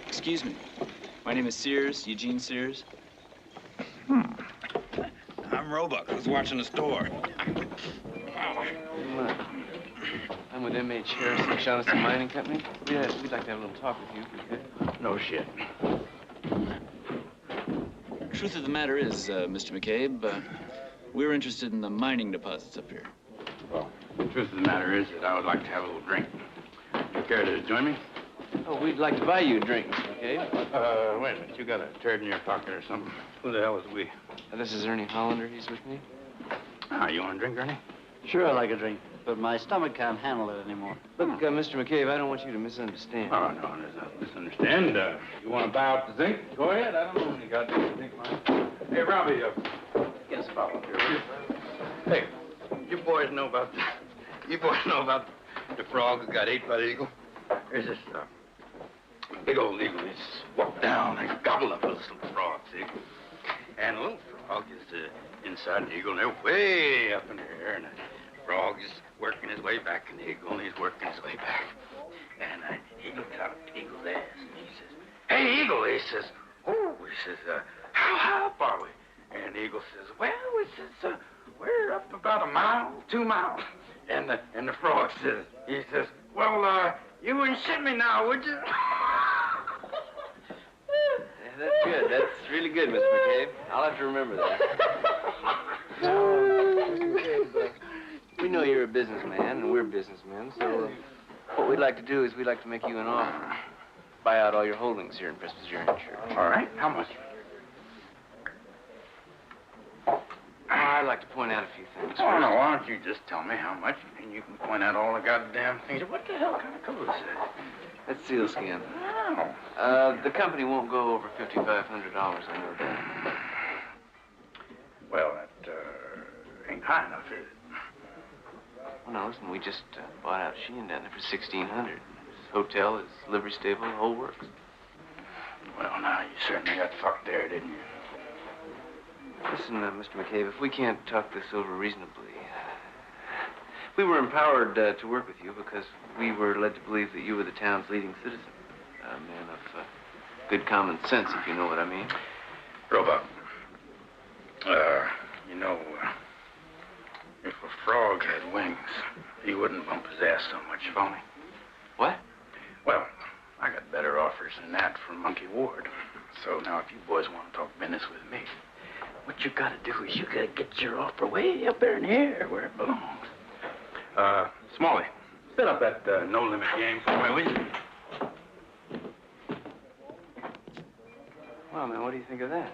Excuse me. My name is Sears, Eugene Sears. I'm Roebuck. Who's watching the store? I'm with M.H. Harrison, Shaughnessy Mining Company. We'd like to have a little talk with you, if we could. No shit. Truth of the matter is, Mr. McCabe, we're interested in the mining deposits up here. Well, the truth of the matter is that I would like to have a little drink. You care to join me? Oh, we'd like to buy you a drink, Mr. McCabe. Wait a minute. You got a turd in your pocket or something? Who the hell is we? This is Ernie Hollander. He's with me. You want a drink, Ernie? Sure, I like a drink, but my stomach can't handle it anymore. Look, Mr. McCabe, I don't want you to misunderstand. Oh, no, there's no misunderstand. You want to buy out the zinc? Go ahead. I don't know any goddamn zinc mine. Hey, Robbie, get a spot up here, will you? Hey, you boys know about the frog who got ate by the eagle? There's this big old eagle. He's walked down and gobbled up this little frog, see? And the little frog is inside the eagle, and they're way up in the air, and the frog is working his way back in the eagle, and he's working his way back. And he looks out at the eagle's ass, and he says, "Hey, eagle," he says, "oh," he says, how high up are we?" And the eagle says, "Well," he says, "we're up about 1 mile, 2 miles." And the frog says, he says, "Well, you wouldn't shit me now, would you?" Yeah, that's good. That's really good, Mr. McCabe. I'll have to remember that. Mr. McCabe, we know you're a businessman, and we're businessmen, so what we'd like to do is we'd like to make you an offer. Buy out all your holdings here in Presbyterian Church. All right. How much? I'd like to point out a few things. Oh, no, why don't you just tell me how much, and you can point out all the goddamn things. What the hell kind of color is that? That's sealskin. Oh. The company won't go over $5,500, I know that. Well, that ain't high enough, is it? Well, now, listen, we just bought out Sheehan down there for $1,600. His hotel, his livery stable, the whole works. Well, now, you certainly got fucked there, didn't you? Listen, Mr. McCabe, if we can't talk this over reasonably, we were empowered to work with you because we were led to believe that you were the town's leading citizen, a man of good common sense, if you know what I mean. Roebuck, you know, if a frog had wings, he wouldn't bump his ass so much, phony. What? Well, I got better offers than that from Monkey Ward. So now if you boys want to talk business with me, what you gotta do is you gotta get your offer way up there in the air where it belongs. Smalley, set up that no-limit game for me, will you? Well, man, what do you think of that?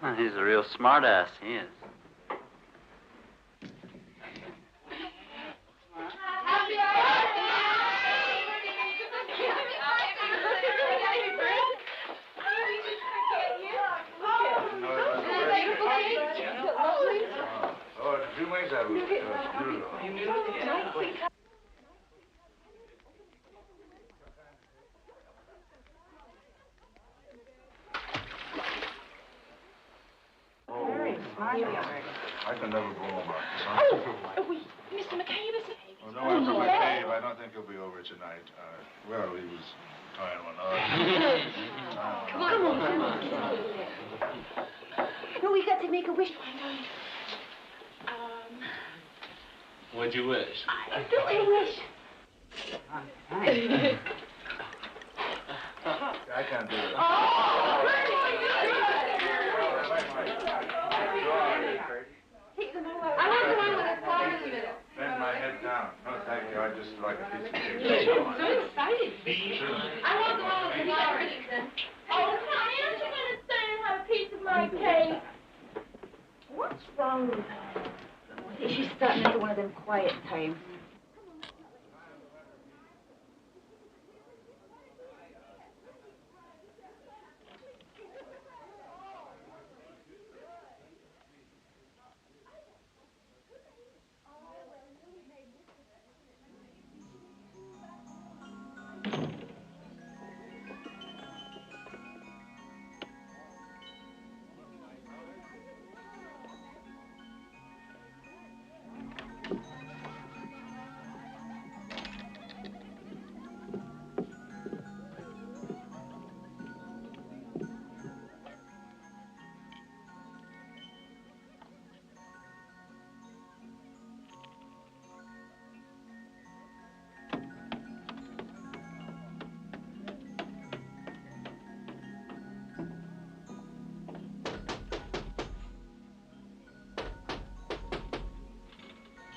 Well, he's a real smart-ass, he is. I can never go on. Oh, Mr. McCabe, is it? Oh, no, Mr. McCabe. I don't think he'll be over tonight. Well, he was tying one up. Come on. No, we got to make a wish. What'd you wish? Do a wish. I can't do it. I want the one with the flowers in it. Bend my head down. No, thank you. I just like a piece of cake. So excited. I want the one with the flowers. Oh, honey, aren't you going to stay and have a piece of my cake? What's wrong with her? She's starting into one of them quiet times.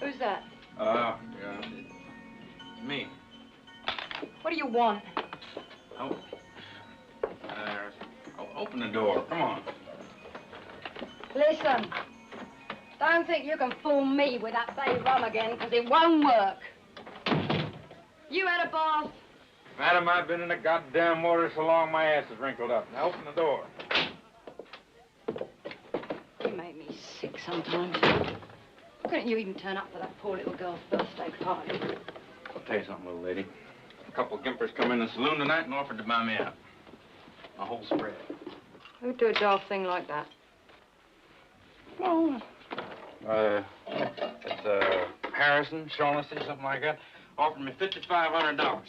Who's that? Yeah. Me. What do you want? Oh. Open the door. Come on. Listen, don't think you can fool me with that bay rum again, because it won't work. You had a bath? Madam, I've been in the goddamn water so long my ass is wrinkled up. Now open the door. You make me sick sometimes. Why couldn't you even turn up for that poor little girl's birthday party? I'll tell you something, little lady. A couple of gimpers come in the saloon tonight and offered to buy me out. A whole spread. Who'd do a daft thing like that? Well, it's Harrison, Shaughnessy, something like that. Offered me $5,500.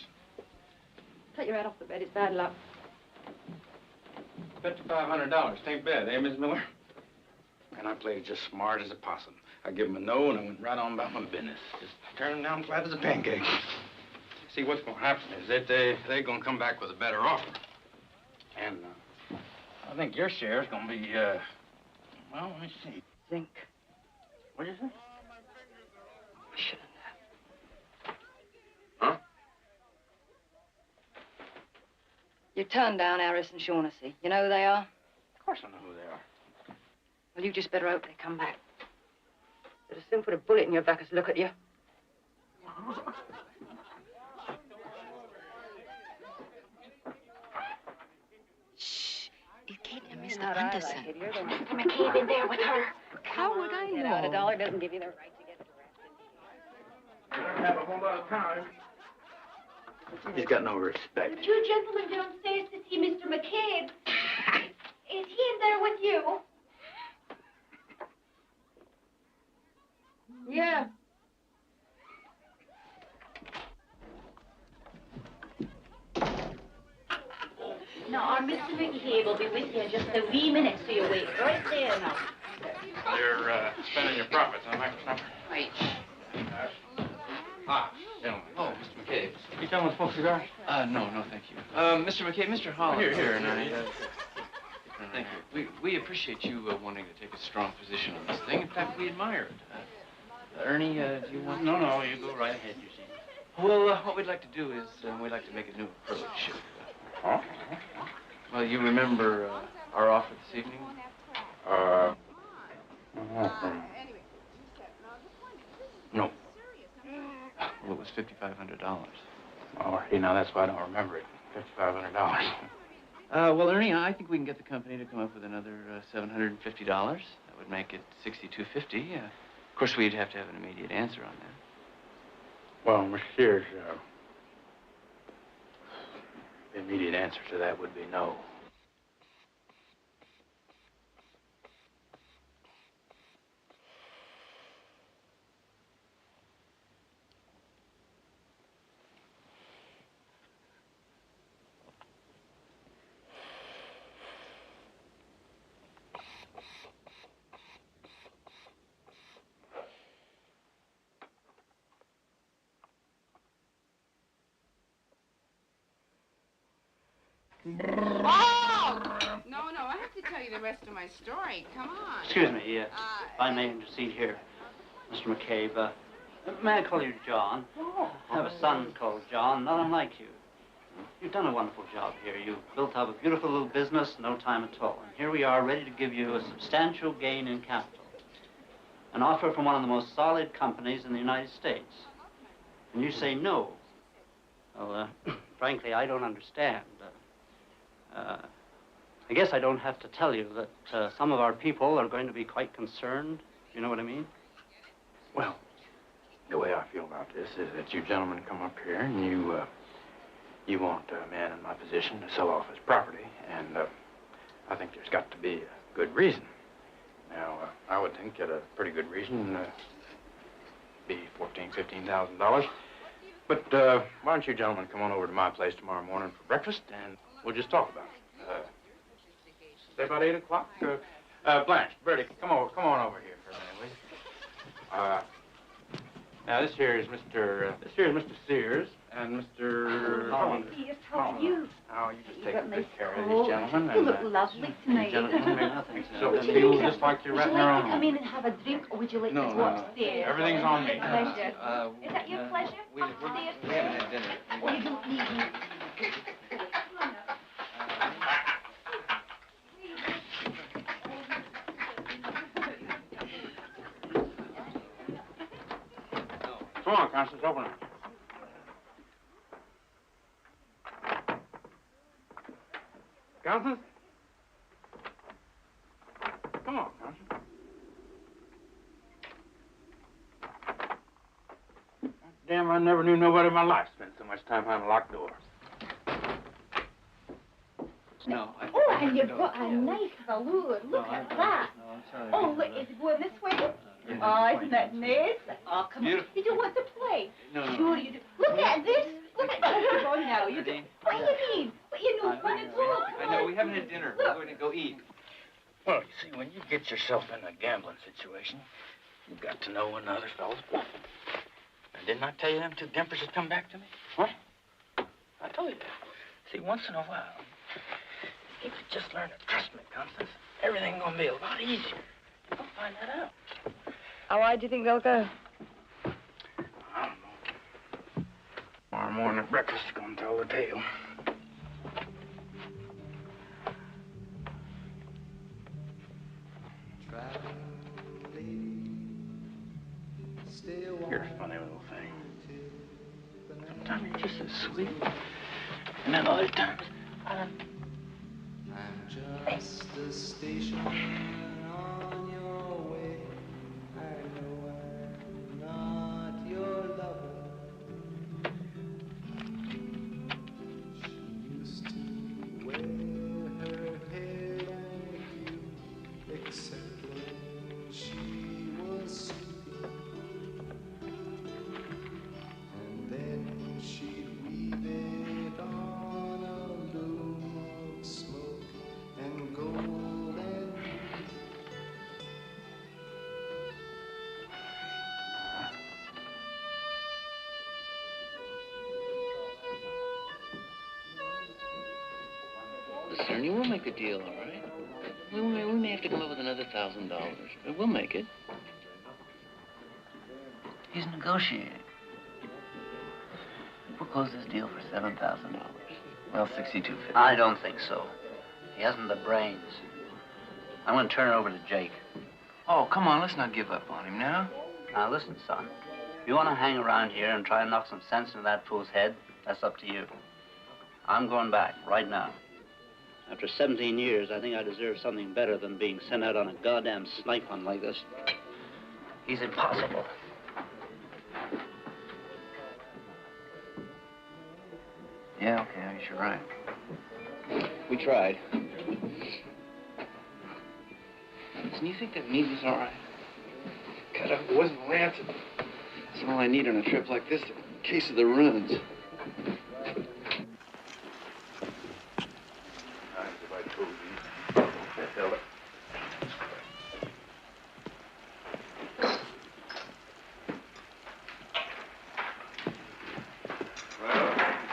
Take your head off the bed. It's bad luck. $5,500. Ain't bad, eh, Miss Miller? And I played just smart as a possum. I give him a no, and I went right on about my business. Just turned him down flat as a pancake. See, what's going to happen is that they're going to come back with a better offer. And I think your share is going to be, well, let me see. Zinc. What is it? I shouldn't have. Huh? You turned down Harris and Shaughnessy. You know who they are? Of course I know who they are. Well, you just better hope they come back. They'd as soon put a bullet in your back as look at you. Shh. It came to Mr. Not Anderson. I like it. You're the one. McCabe in there with her. How would I know? You know, a dollar doesn't give you the right to get I have a whole lot of time. He's got no respect. The two gentlemen downstairs to see Mr. McCabe. Is he in there with you? Yeah. Now, our Mr. McCabe will be with you in just a wee minute, so you wait right there now. They're spending your profits on microscope. Right. Ah, gentlemen. Oh, Mr. McCabe. You tell them smoke cigars? No, thank you. Mr. McCabe, Mr. Holland. Here, Ernie. Thank you. We appreciate you wanting to take a strong position on this thing. In fact, we admire it. Ernie, do you want... No, you go right ahead, you see. Well, what we'd like to do is we'd like to make a new approach. Huh? Well, you remember our offer this evening? No. Well, it was $5,500. Oh, see, now that's why I don't remember it. $5,500. Well, Ernie, I think we can get the company to come up with another $750. That would make it $6,250. Of course, we'd have to have an immediate answer on that. Well, Monsieur, the immediate answer to that would be no. Oh! No, I have to tell you the rest of my story. Come on. Excuse me, if I may intercede here, Mr. McCabe. May I call you John? I have a son called John, not unlike you. You've done a wonderful job here. You've built up a beautiful little business in no time at all. And here we are, ready to give you a substantial gain in capital. An offer from one of the most solid companies in the United States. And you say no. Well, frankly, I don't understand. I guess I don't have to tell you that some of our people are going to be quite concerned. You know what I mean? Well, the way I feel about this is that you gentlemen come up here and you want a man in my position to sell off his property, and I think there's got to be a good reason. Now, I would think that a pretty good reason be $14,000–15,000. But why don't you gentlemen come on over to my place tomorrow morning for breakfast, and we'll just talk about it. Say about 8 o'clock. Blanche, Bertie, come on over here for a minute, will you? Now this here is Mr. Sears and Mr. Hollander. Sears, how are you? Oh, you just take good care of these gentlemen. You look lovely tonight. So it feels just like you're right in your own Would you like to come in and have a drink, or would you like to go upstairs? Everything's on me. Pleasure. Is that your pleasure? Upstairs? We haven't had dinner. Oh, you don't need me. Come on, Constance, open it. Constance? Come on, Constance. Damn, I never knew nobody in my life spend so much time behind a locked door. No. Oh, and you've got a nice balloon. Look at that. No, I'm sorry. Oh, look, is it going this way? Oh, isn't that nice? Oh, come on. You don't want to play? No. Sure you do. Look at this. Look at this. Come on now. You do. What do you mean? What, you know fun at all? I know, we haven't had dinner. We're going to go eat. Well, you see, when you get yourself in a gambling situation, you've got to know when the other fellow's bluffing. And didn't I tell you them two dimpers would come back to me? Huh? I told you that. See, once in a while, you could just learn to trust me, Constance. Everything's going to be a lot easier. You'll find that out. How wide do you think they'll go? I don't know. Tomorrow morning at breakfast is going to tell the tale. You're a funny little thing. Sometimes you're just as sweet. And then other times, I'm just a station on your way. I know I'm not your lover. She used to wear her hair like you, except when she was sleeping. And then she'd weave it on a loom of smoke and gold and Listen, Ernie, we'll make a deal, all right? We may have to come up with another $1,000, but we'll make it. He's negotiating. We'll close this deal for $7,000. Well, $6,250. I don't think so. He hasn't the brains. I'm going to turn it over to Jake. Oh, come on, let's not give up on him now. Now, listen, son. If you want to hang around here and try and knock some sense into that fool's head, that's up to you. I'm going back right now. After 17 years, I think I deserve something better than being sent out on a goddamn snipe hunt like this. He's impossible. Yeah, okay, I guess you're right. We tried. Listen, you think that meat was all right? God, if it wasn't rancid. That's all I need on a trip like this, a case of the runs.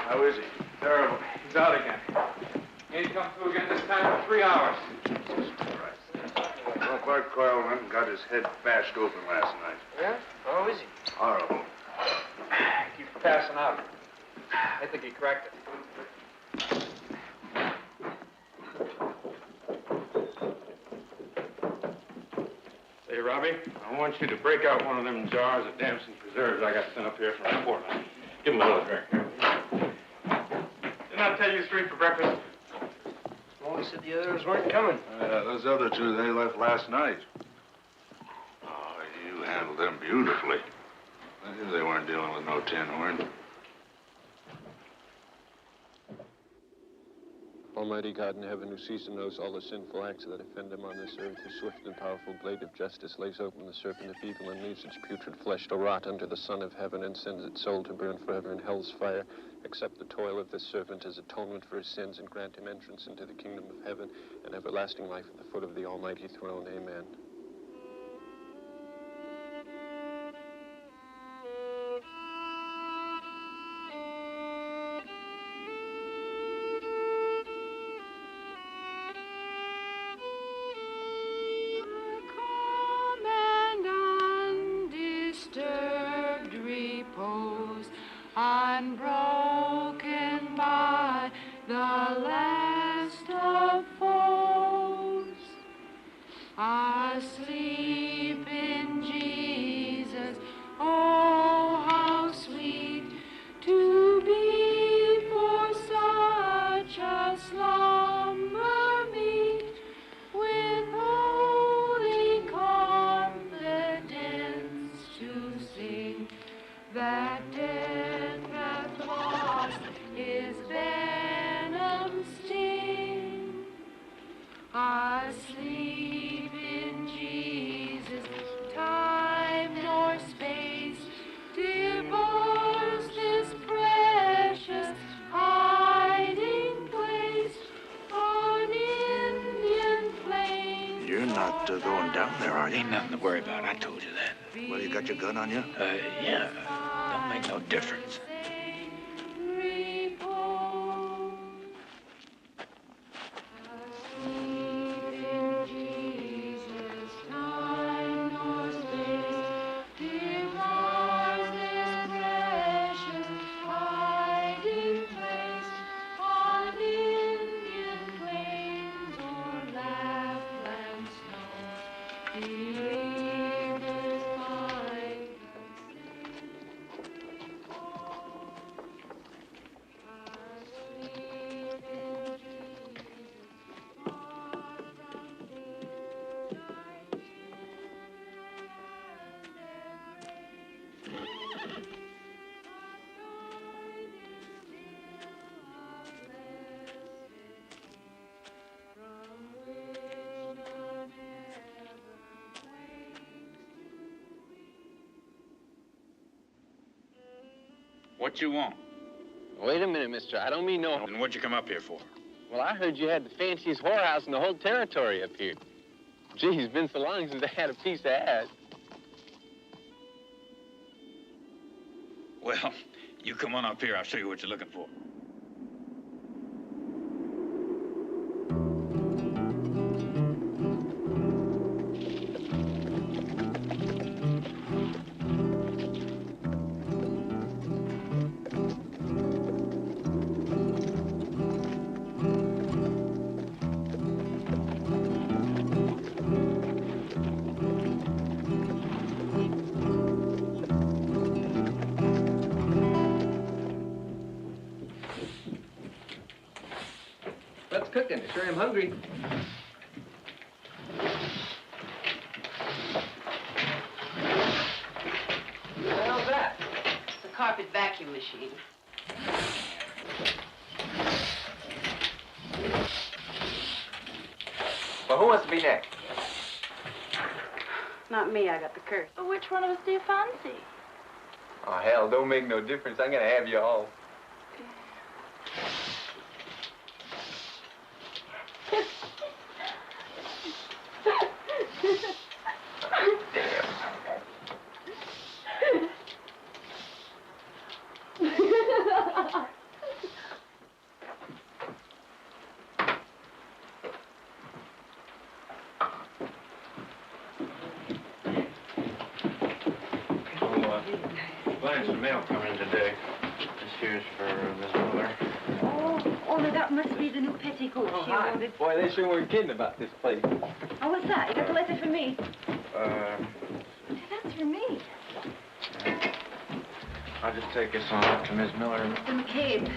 How is he? Terrible. He's out again. come through again this time for 3 hours. Well, Bart Coyle got his head bashed open last night. Yeah? How is he? Horrible. Keeps passing out. I think he cracked it. Say, Robbie, I want you to break out one of them jars of damson preserves I got sent up here from Portland. Give him a little drink. Didn't I tell you 3 for breakfast? Well, he said the others weren't coming. Those other 2, they left last night. Oh, you handled them beautifully. I knew they weren't dealing with no tin horn. Almighty God in heaven, who sees and knows all the sinful acts that offend him on this earth, whose swift and powerful blade of justice lays open the serpent of evil and leaves its putrid flesh to rot under the sun of heaven and sends its soul to burn forever in hell's fire, accept the toil of this servant as atonement for his sins and grant him entrance into the kingdom of heaven and everlasting life at the foot of the almighty throne. Amen. Unbroken by the last of foes, asleep in Jesus. Oh, how sweet to be for such a slumber meet, with holy confidence to sing that death hath lost his venom sting. Asleep in Jesus, time nor space divorce this precious hiding place on Indian plains. You're not going down there, are you? Ain't nothing to worry about. I told you that. Well, you got your gun on you? Yeah. Don't make no difference. What you want? Wait a minute, mister. I don't mean no... And what'd you come up here for? Well, I heard you had the fanciest whorehouse in the whole territory up here. Gee, it's been so long since I had a piece of ass. Well, you come on up here. I'll show you what you're looking for. What's cooking? Sure am hungry. What hell's that? It's a carpet vacuum machine. Well, who wants to be next? Not me, I got the curse. But which one of us do you fancy? Oh, hell, don't make no difference. I'm gonna have you all. had some mail come in today. This here's for Miss Miller. Oh, no, that must be the new petticoat she ordered. Boy, they sure weren't kidding about this place. Oh, what's that? You got a letter for me? That's for me. I'll just take this on up to Miss Miller. Mr. McCabe.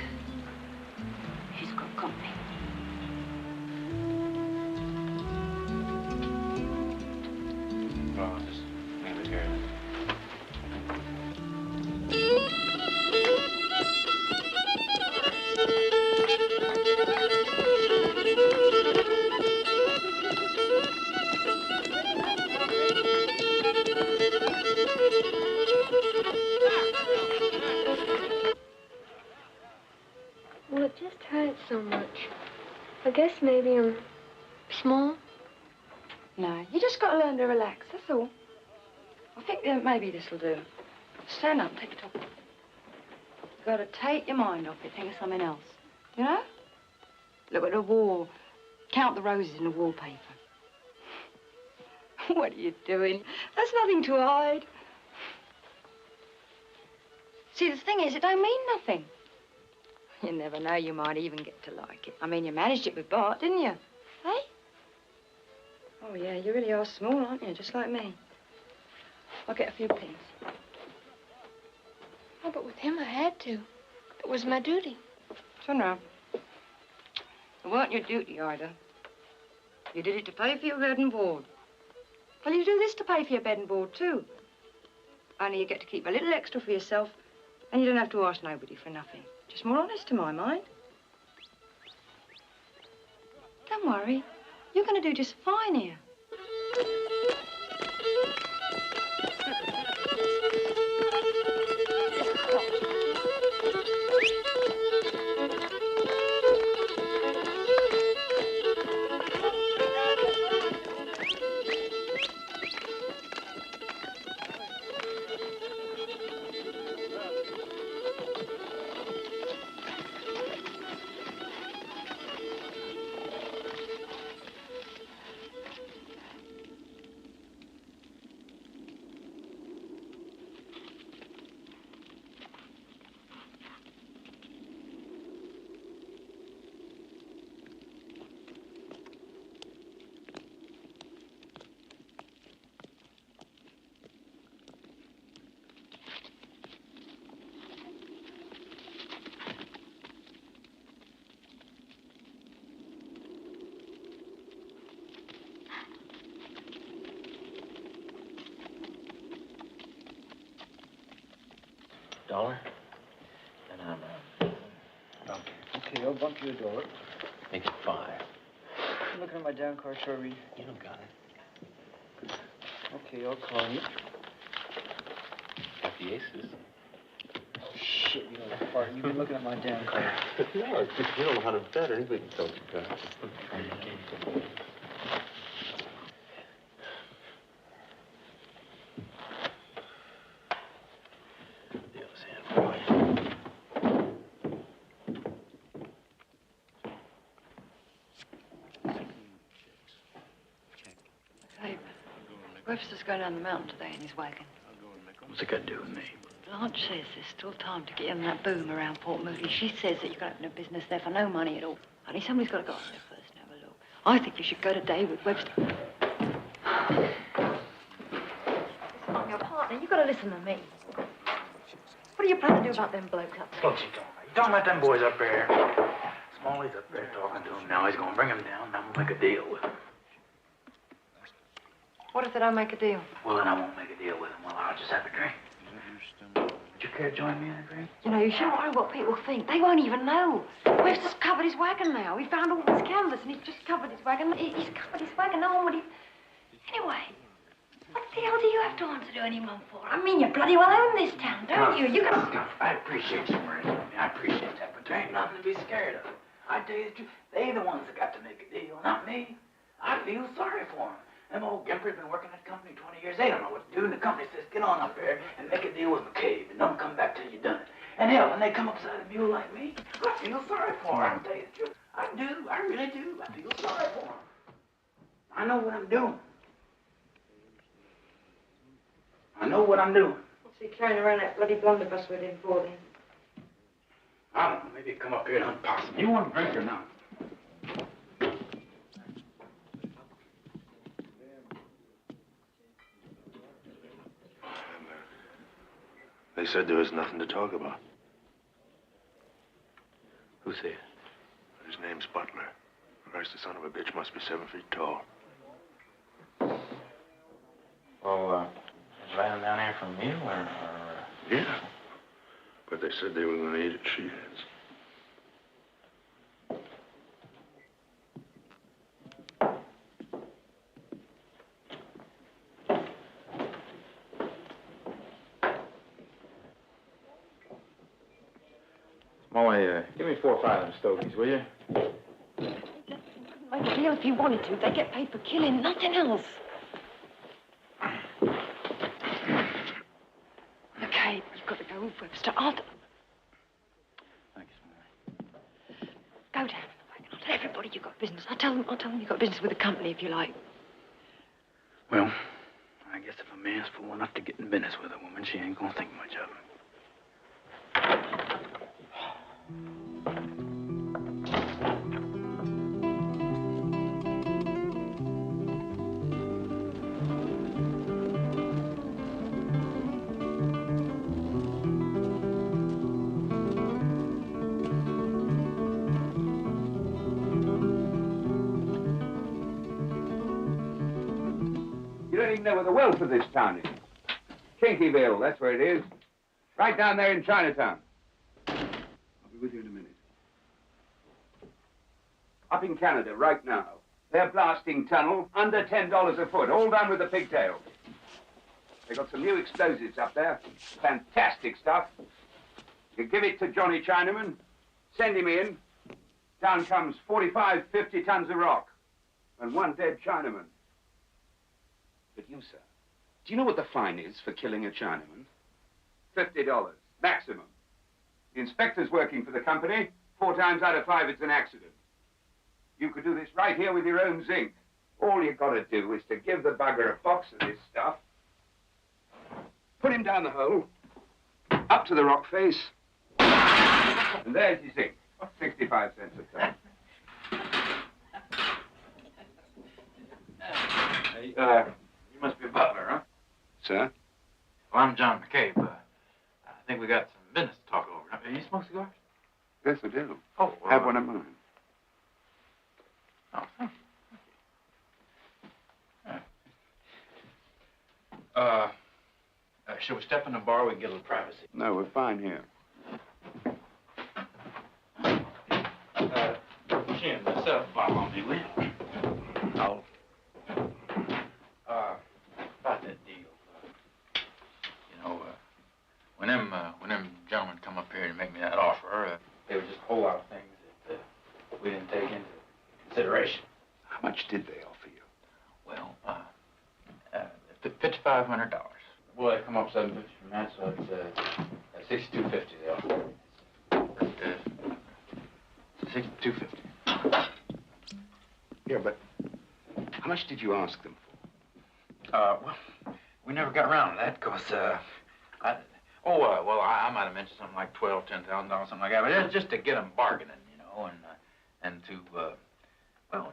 She's got company. Well, I'll just leave it here. Well, it just hurts so much. I guess maybe I'm small. No, you just got to learn to relax, that's all. I think that maybe this will do. Stand up and take your top off. You've got to take your mind off it, think of something else. You know? Look at the wall. Count the roses in the wallpaper. What are you doing? That's nothing to hide. See, the thing is, it don't mean nothing. You never know, you might even get to like it. I mean, you managed it with Bart, didn't you? Hey? Oh, yeah, you really are small, aren't you? Just like me. I'll get a few pins. Oh, but with him I had to. It was my duty. Turn round. It weren't your duty, either. You did it to pay for your bed and board. Well, you do this to pay for your bed and board, too. Only you get to keep a little extra for yourself, and you don't have to ask nobody for nothing. Just more honest, to my mind. Don't worry. You're going to do just fine here. $1, and I'm out. Okay, I'll bump you $1. Make it 5. I'm looking at my down card, Sherry. You don't got it. Okay, I'll call you. Got the aces. Oh, shit, you know the part. You've been looking at my down card. No, it's just you don't know how to bet. Anybody can tell you that. Webster's going down the mountain today in his wagon. What's it got to do with me? Blanche says there's still time to get in that boom around Port Moody. She says that you can open a business there for no money at all. Only somebody's got to go up there first and have a look. I think you should go today with Webster. I'm your partner. You've got to listen to me. What do you plan to do about them blokes up there? What's he talking about? You talking about them boys up there? Smalley's up there talking to him. Now he's going to bring him down. Now we'll make a deal with him. What if they don't make a deal? Well, then I won't make a deal with him. Well, I'll just have a drink. Would you care to join me in a drink? You know, you shouldn't worry what people think. They won't even know. Webster's covered his wagon now. He found all his canvas and he's just covered his wagon. He's covered his wagon. No one would even... Anyway, what the hell do you have to answer to anyone for? I mean, you bloody well own this town, don't you? You got... I appreciate you worrying about me. I appreciate that, but there ain't nothing to be scared of. I tell you the truth. They the ones that got to make a deal, not me. I feel sorry for them. Them old gimpers been working that company 20 years. They don't know what to do. And the company says, get on up there and make a deal with McCabe and don't come back till you done it. And hell, when they come upside a mule like me, I feel sorry for them. I'll tell you the truth. I do. I really do. I feel sorry for them. I know what I'm doing. I know what I'm doing. What's he carrying around that bloody blunderbuss with him for then? I don't know. Maybe he'd come up here and unpossum. You want a drink or not? They said there was nothing to talk about. Who said? His name's Butler. Christ, the son of a bitch must be 7 feet tall. Well, is Ram down there from you, or? Yeah. But they said they were going to eat at Sheehan's. Molly, give me 4 or 5 of them stogies, will you? Make a deal if you wanted to. They get paid for killing, nothing else. McCabe, you've got to go with Webster. Thanks, Molly. Go down in the wagon. I'll tell everybody you've got business. I'll tell them you've got business with the company if you like. Well, I guess if a man's fool enough to get in business with a woman, she ain't gonna think much of him. You don't even know where the wealth of this town is. Kinkyville, that's where it is. Right down there in Chinatown. I'll be with you in a minute. Up in Canada, right now, they're blasting tunnel under $10 a foot, all done with the pigtail. They got some new explosives up there. Fantastic stuff. You give it to Johnny Chinaman, send him in. Down comes 45, 50 tons of rock. And one dead Chinaman. But you, sir, do you know what the fine is for killing a Chinaman? $50, maximum. The inspector's working for the company. 4 times out of 5, it's an accident. You could do this right here with your own zinc. All you got to do is to give the bugger a box of this stuff, put him down the hole, up to the rock face, and there's your zinc. 65 cents a ton. Hey, you must be a butler, huh? Sir? Well, I'm John McCabe. I think we got some business to talk over. You smoke cigars? Yes, I do. Oh, have one of mine. Oh, thank you. Shall we step in the bar? We can get a little privacy. No, we're fine here. Jim, set up a bottle on me, will you? I'll... About that deal. You know, when them gentlemen come up here to make me that offer, there was just a whole lot of things that we didn't take into consideration. How much did they offer you? Well, $5,500. Well, they come up $750 from that, so it's $6,250 they offer. $6,250. Yeah, but how much did you ask them for? Well, we never got around to that, because, well, I might have mentioned something like $12,000, $10,000, something like that, but it's just to get them bargaining, you know, and to, well,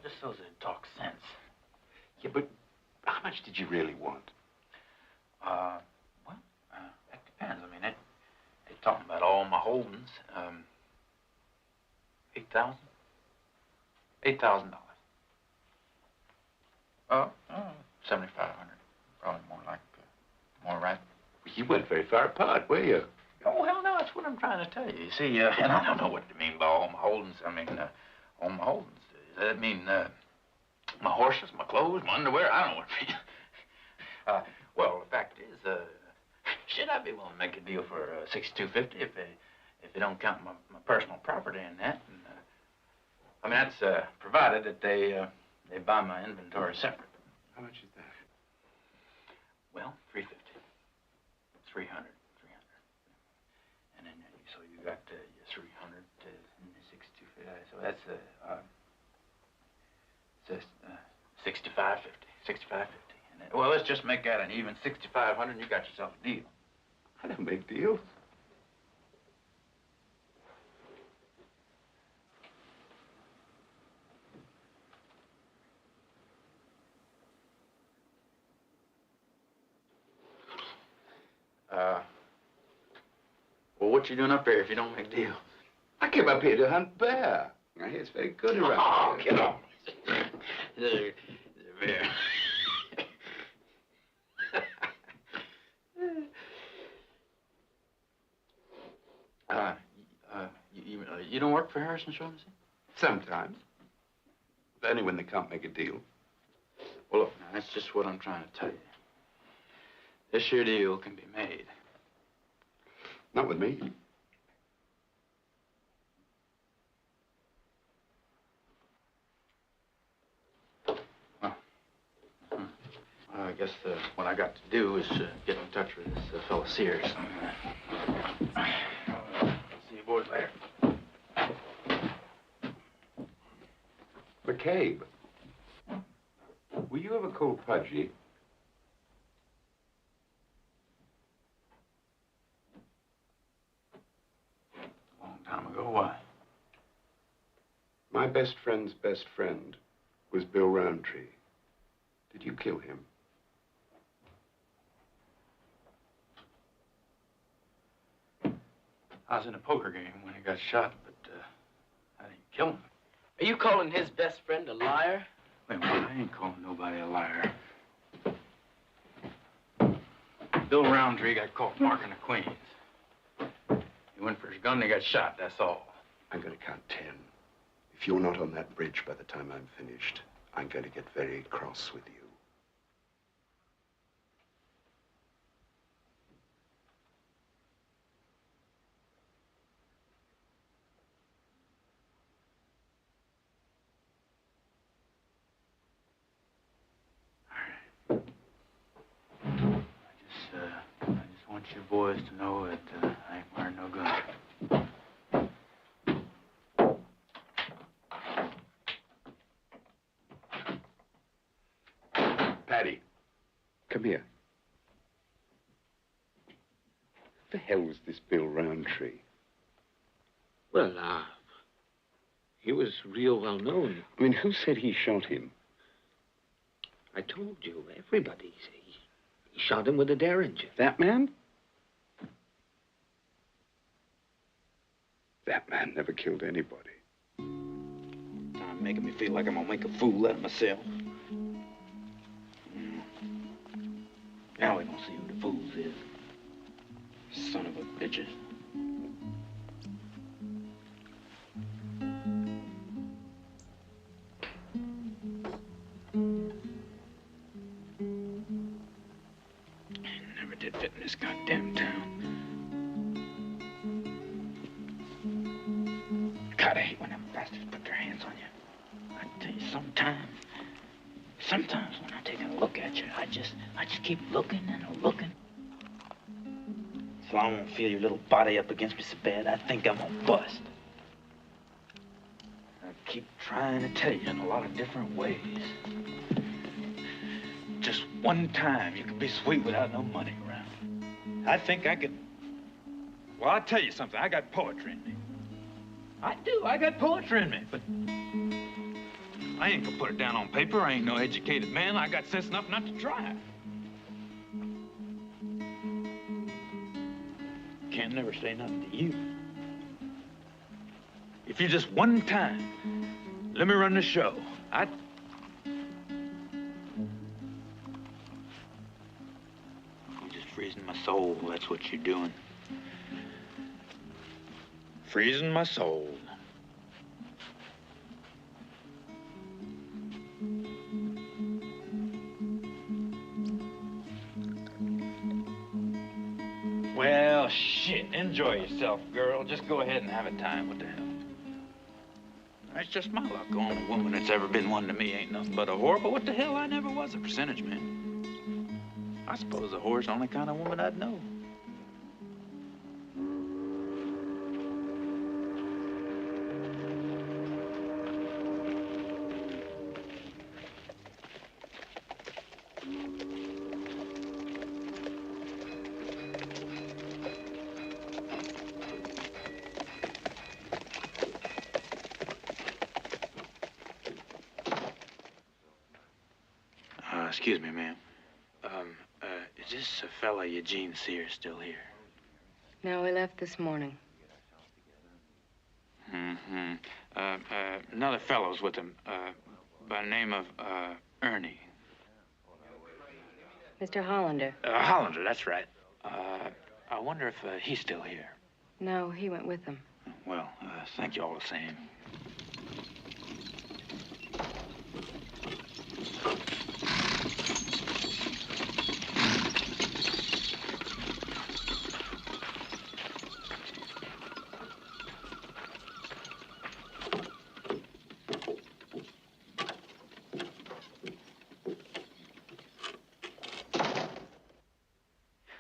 just so they talk sense. Yeah, but how much did you really want? Well, that depends. I mean, they're talking about all my holdings. $8,000. $8,000. $7,500. Probably more like, more right. You weren't very far apart, were you? Oh, hell no, that's what I'm trying to tell you. You see, and I don't know what you mean by all my holdings. I mean, all my holdings. Does that mean, my horses, my clothes, my underwear? I don't know what it means. Well, the fact is, shit, I'd be willing to make a deal for $6,250 if they don't count my personal property in that. And, I mean, that's provided that they buy my inventory separate. How much is that? Well, $350. $300. And then, so you got your 300 and the 6,250. So that's $65.50. $65.50. And then, well, let's just make that an even $6,500, and you got yourself a deal. I don't make deals. Well, what you doing up here if you don't make deals? I came up here to hunt bear. I hear it's very good around here. Get off. The bear. You don't work for Harrison Shaughnessy? Sometimes. Only when they can't make a deal. Well, look, now, that's just what I'm trying to tell you. This here deal can be made. Not with me. I guess what I got to do is get in touch with this fellow Sears. See you boys later. McCabe, were you ever called Pudgy? Long time ago, why? My best friend's best friend was Bill Roundtree. Did you kill him? I was in a poker game when he got shot, but I didn't kill him. Are you calling his best friend a liar? Wait a minute, I ain't calling nobody a liar. Bill Roundtree got caught marking the Queens. He went for his gun and he got shot, that's all. I'm going to count 10. If you're not on that bridge by the time I'm finished, I'm going to get very cross with you. I just want you boys to know that I ain't wearing no gun. Paddy, come here. Who the hell was this Bill Roundtree? Well, he was real well known. I mean, who said he shot him? I told you, everybody. He shot him with a Derringer. That man? That man never killed anybody. I'm making me feel like I'm gonna make a fool out of myself. Now we gonna see who the fools is. Son of a bitches. Never did fit in this goddamn town. God, I hate when them bastards put their hands on you. I tell you, sometimes when I'm taking a look at you, I just keep looking and looking. So I won't feel your little body up against me so bad, I think I'm gonna bust. I keep trying to tell you in a lot of different ways. Just one time you could be sweet without no money around. I think I could... Well, I'll tell you something. I got poetry in me. I do. I got poetry in me, but I ain't gonna put it down on paper. I ain't no educated man. I got sense enough not to try. Can't never say nothing to you. If you just one time let me run the show, You're just freezing my soul. That's what you're doing. Freezing my soul. Well, shit. Enjoy yourself, girl. Just go ahead and have a time. What the hell? That's just my luck. The only woman that's ever been one to me ain't nothing but a whore. But what the hell? I never was a percentage man. I suppose a whore's the only kind of woman I'd know. excuse me, ma'am. Is this fella Eugene Sears still here? No, he left this morning. Mm-hmm. Another fellow's with him, by the name of, Ernie. Mr. Hollander. Hollander, that's right. I wonder if he's still here. No, he went with them. Well, thank you all the same.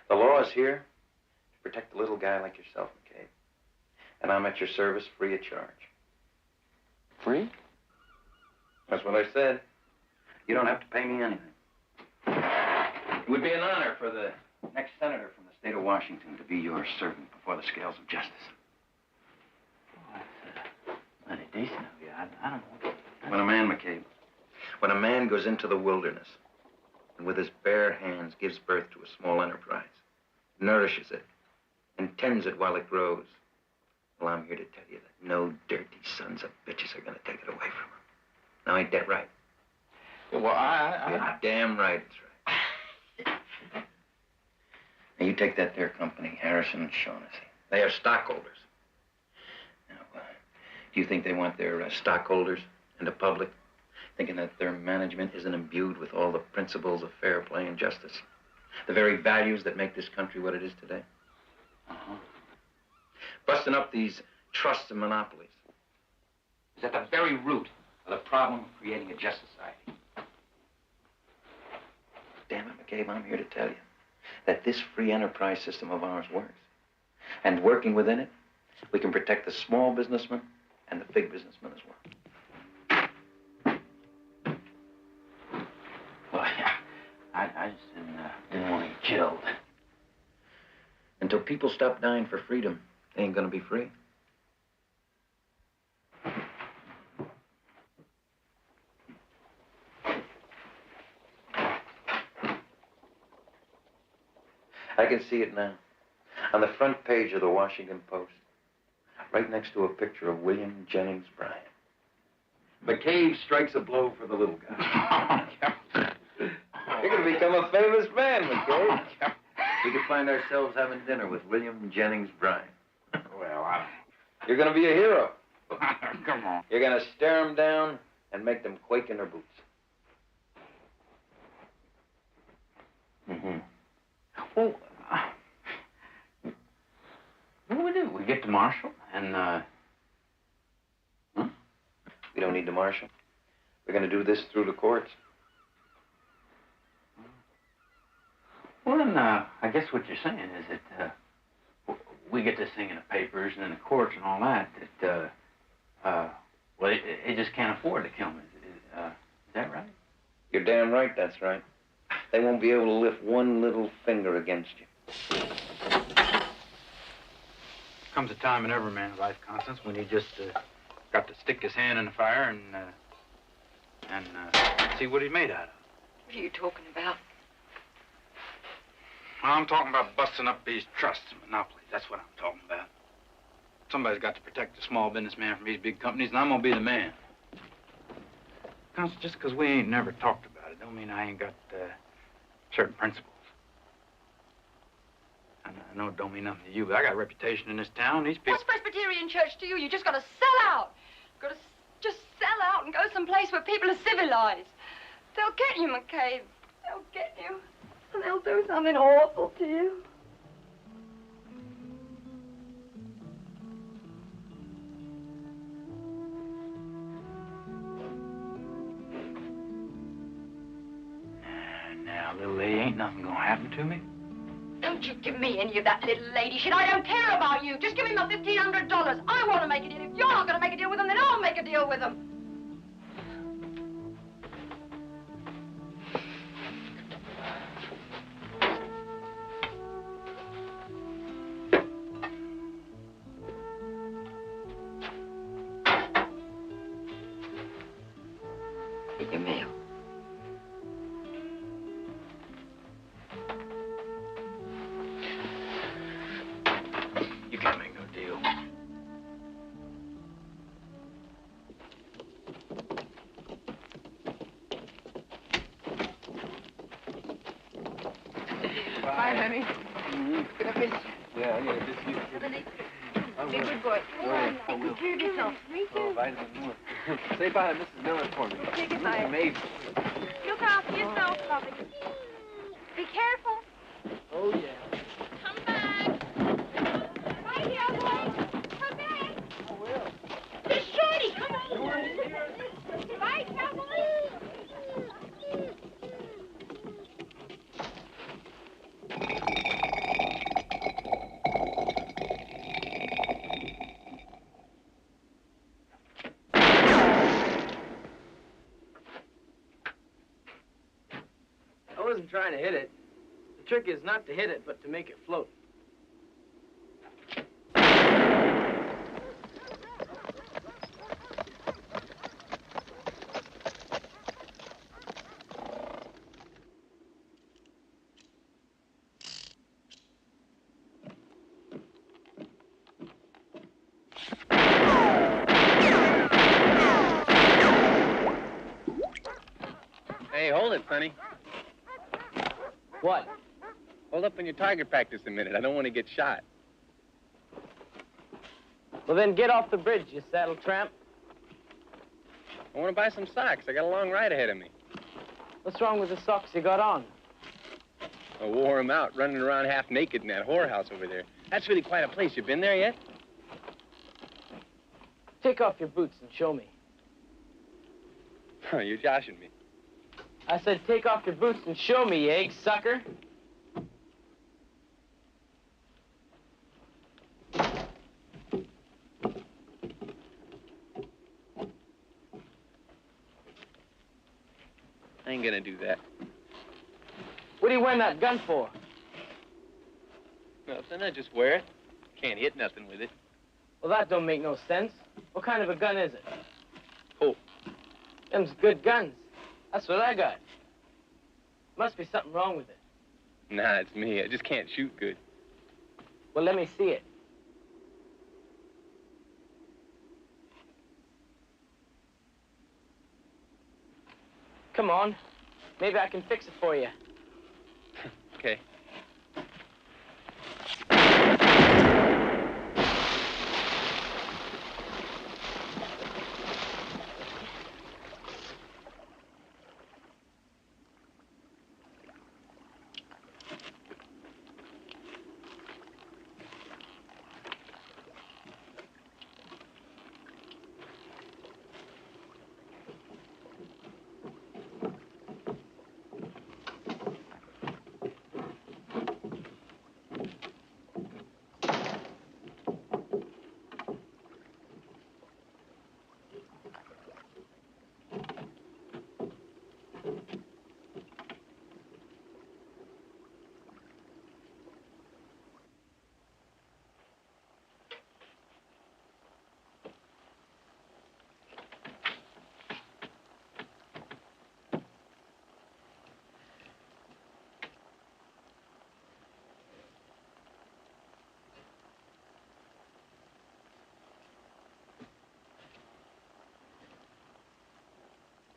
The law is here to protect a little guy like yourself, McCabe. And I'm at your service free of charge. Free? That's what I said. You don't have to pay me anything. It would be an honor for the next senator from the state of Washington to be your servant before the scales of justice. Oh, that's mighty decent of you. I don't know. When a man goes into the wilderness and with his bare hands gives birth to a small enterprise, nourishes it, and tends it while it grows, well, I'm here to tell you that no dirty sons of bitches are going to take it away from him. Now, ain't that right? Well, You're damn right it's right. Now, you take that there company, Harrison and Shaughnessy. They are stockholders. Now, do you think they want their stockholders and the public thinking that their management isn't imbued with all the principles of fair play and justice? The very values that make this country what it is today? Uh-huh. Busting up these trusts and monopolies is at the very root of the problem of creating a just society. Damn it, McCabe, I'm here to tell you that this free enterprise system of ours works. And working within it, we can protect the small businessman and the big businessman as well. Well, yeah. I just didn't want to get killed. Until people stop dying for freedom, they ain't gonna be free. I can see it now. On the front page of the Washington Post, right next to a picture of William Jennings Bryan. McCabe strikes a blow for the little guy. You're gonna become a famous man, McCabe. We could find ourselves having dinner with William Jennings Bryan. Well, You're gonna be a hero. Come on. You're gonna stare them down and make them quake in their boots. Mm-hmm. Well, what do we do? We get to Marshall and, We don't need the marshal. We're gonna do this through the courts. Well, then, I guess what you're saying is that, we get this thing in the papers and in the courts and all that, well, they just can't afford to kill me. Is that right? You're damn right that's right. They won't be able to lift one little finger against you. Comes a time in every man's life, Constance, when he just got to stick his hand in the fire and see what he's made out of. What are you talking about? I'm talking about busting up these trusts and monopolies. That's what I'm talking about. Somebody's got to protect the small businessman from these big companies, and I'm gonna be the man. Constance, just because we ain't never talked about it, don't mean I ain't got certain principles. I know it don't mean nothing to you, but I got a reputation in this town. These people... What's Presbyterian church to you? You just got to sell out. Got to just sell out and go someplace where people are civilized. They'll get you, McCabe. They'll get you. And they'll do something awful to you. Now, little lady, ain't nothing gonna happen to me. Don't you give me any of that little lady shit. I don't care about you. Just give me my $1,500. I want to make a deal. If you're not going to make a deal with them, then I'll make a deal with them. Take your mail. Manny. Gonna miss you. Yeah, I'm gonna miss you. Be a good boy. Come on. I will. Take care of yourself. Oh, vitamin more. Say bye to Mrs. Miller for me. Say goodbye. Amazing. Look after yourself, Bobby. Be careful. Oh, yeah. Come back. Bye, cowboy. Come back. I will. Miss Shorty, come on. Bye, cowboy. I wasn't trying to hit it. The trick is not to hit it, but to make it float. Hey, hold it, Sonny. What? Hold up on your target practice a minute. I don't want to get shot. Well, then get off the bridge, you saddle tramp. I want to buy some socks. I got a long ride ahead of me. What's wrong with the socks you got on? I wore them out running around half naked in that whorehouse over there. That's really quite a place. You been there yet? Take off your boots and show me. Oh, you're joshing me. I said take off your boots and show me, you egg sucker. I ain't gonna do that. What are you wearing that gun for? Nothing. I just wear it. Can't hit nothing with it. Well, that don't make no sense. What kind of a gun is it? Oh. Them's good guns. That's what I got. Must be something wrong with it. Nah, it's me. I just can't shoot good. Well, let me see it. Come on. Maybe I can fix it for you. Okay.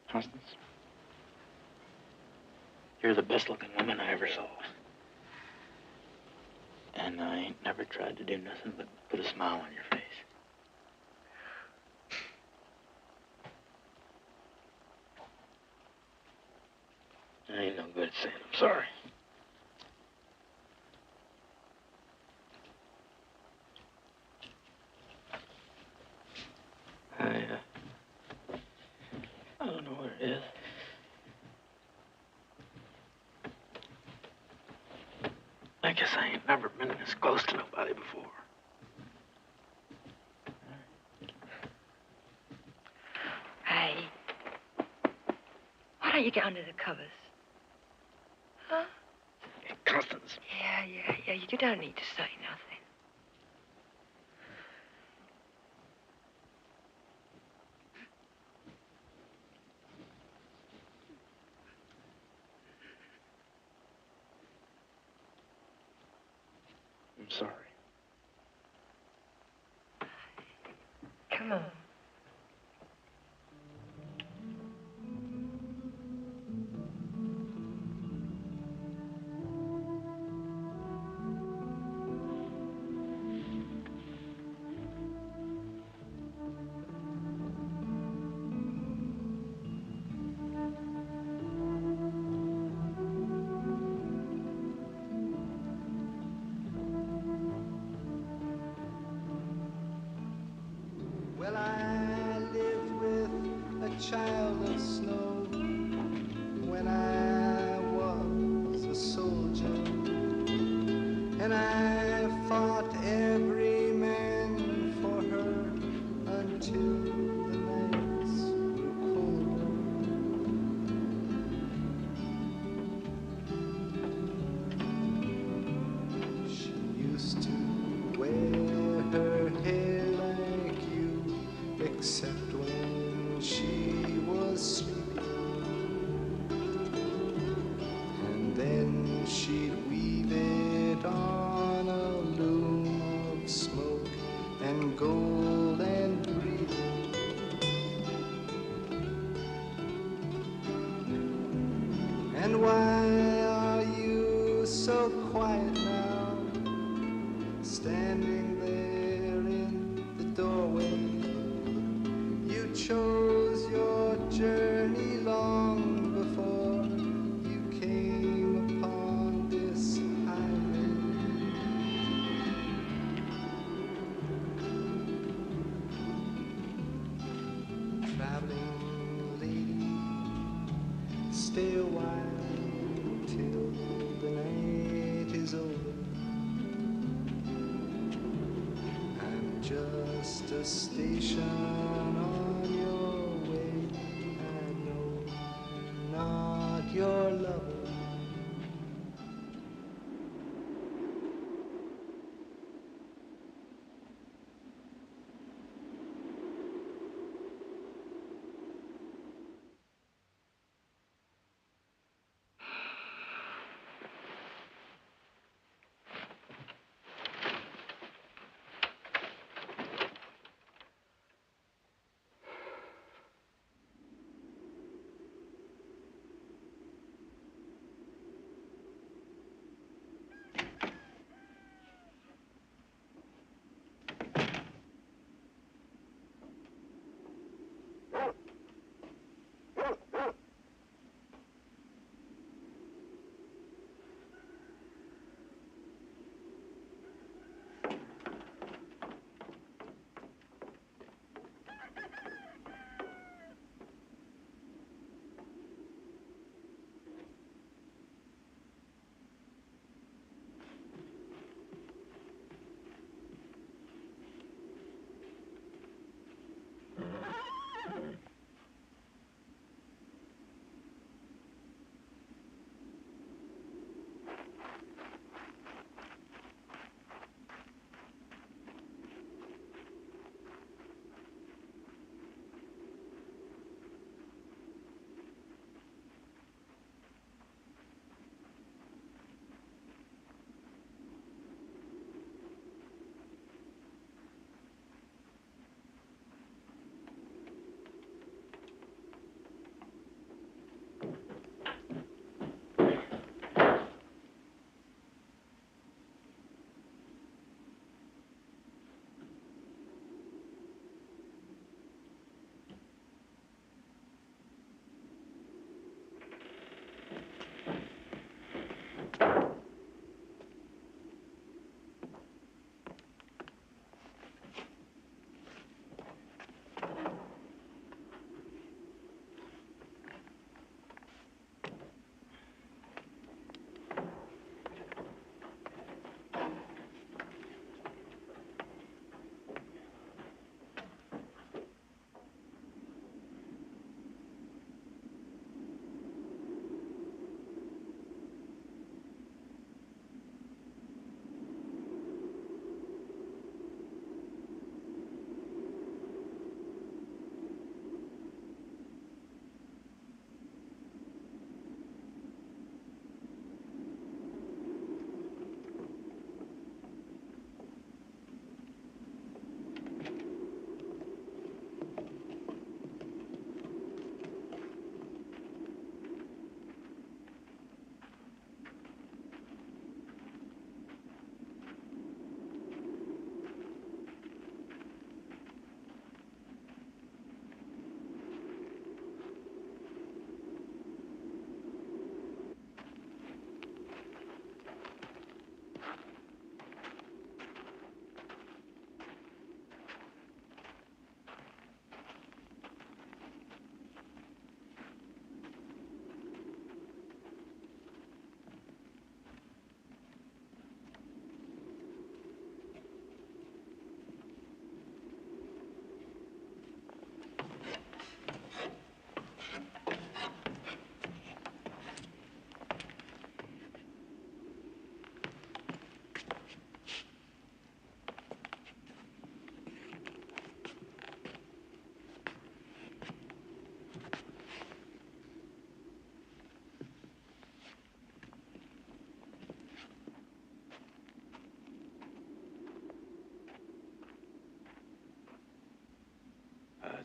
Constance, you're the best-looking woman I ever saw. And I ain't never tried to do nothing but put a smile on your face. I ain't no good at saying I'm sorry. I don't know what it is. I guess I ain't never been this close to nobody before. Hey, why don't you get under the covers? Huh? Constance. Yeah, you don't need to say nothing. I'm sorry. Come on. Well, I lived with a child of snow when I was a soldier, and I fought every man for her until the nights grew colder. She used to wear her hair like you, except when she was sleeping. And then she'd weave it on a loom of smoke and gold and green. And why are you so quiet now, standing there in the doorway? You chose your journey long before you came upon this highway. Traveling lady, stay a while till the night is over. I'm just a station on your way. I know I'm not your lover.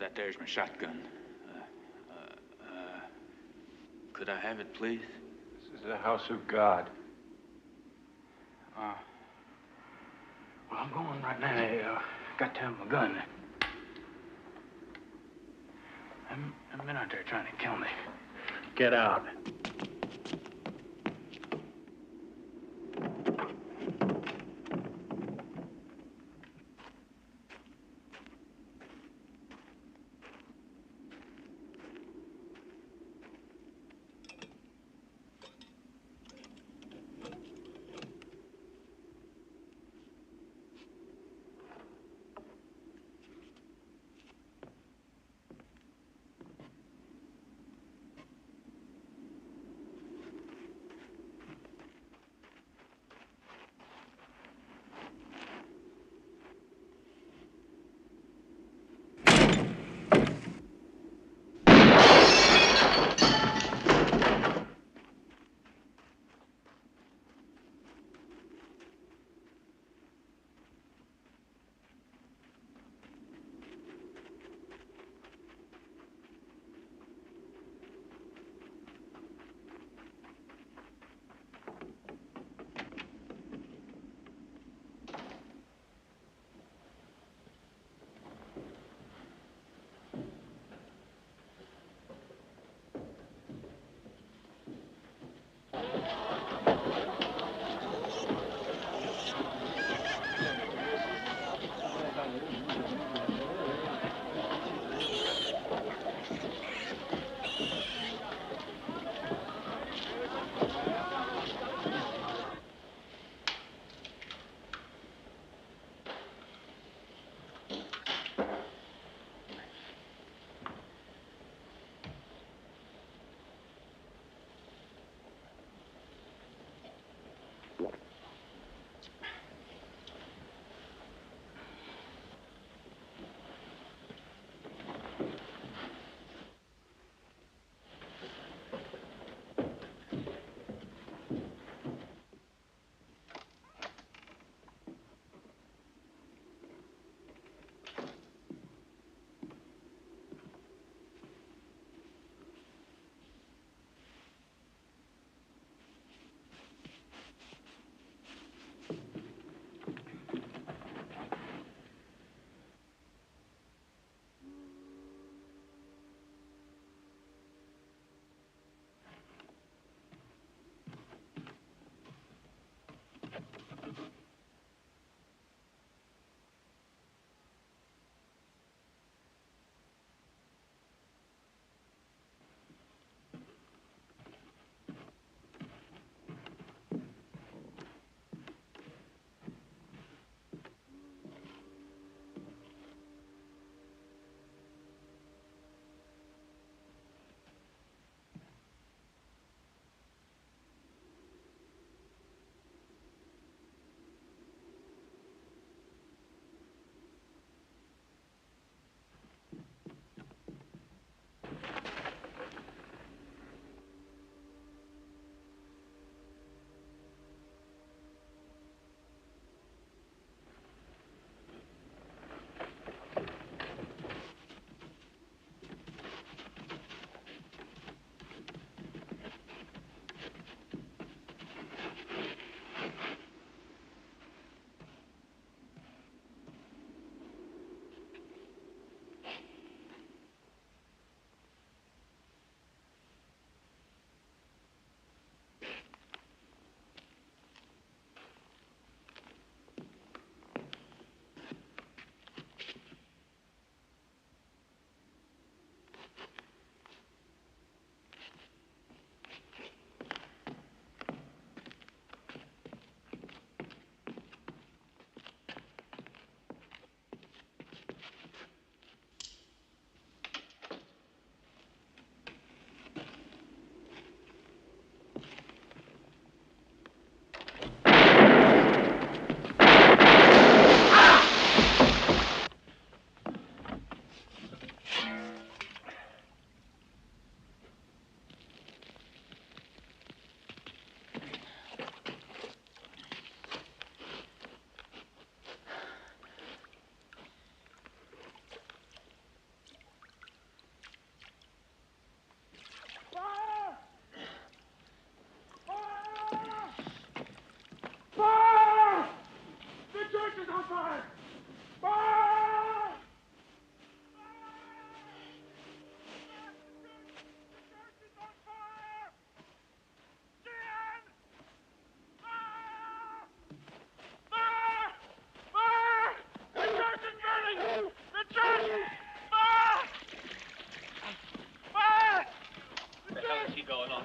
That there's my shotgun. Could I have it, please? This is the house of God. Well, I'm going right now. I got to have my gun. Them men out there trying to kill me. Get out.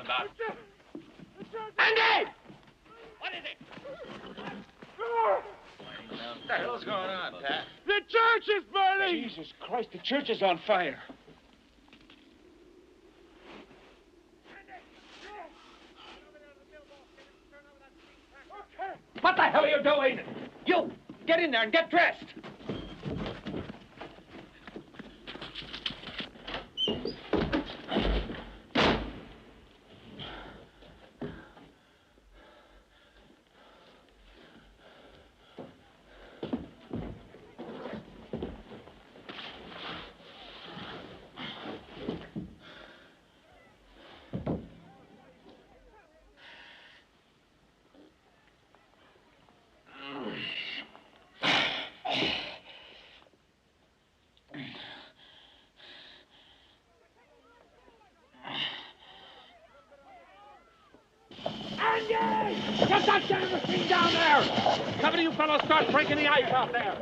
about. Andy! What is it? What the hell's going on, Pat? The church is burning! Jesus Christ, the church is on fire. What the hell are you doing? You, get in there and get dressed. Get that damn machine down there! Some of you fellows start breaking the ice out there.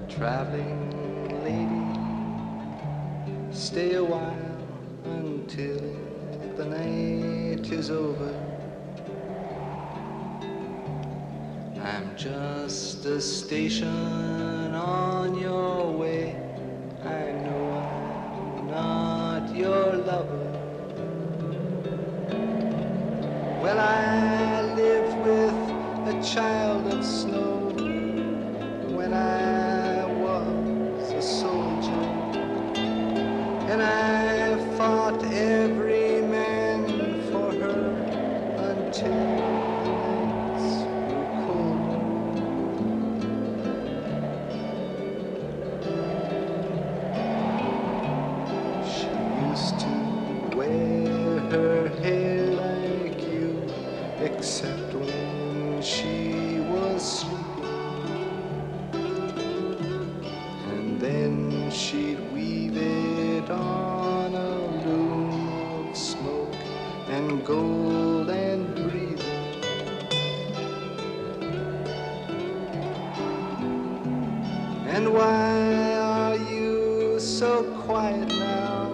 Traveling lady, stay a while until the night is over. I'm just a station on your way. I know I'm not your lover. Well, I live with a child of snow when I was a soldier, and I fought every man except when she was sleeping. And then she'd weave it on a loom of smoke and gold and breathing. And why are you so quiet now,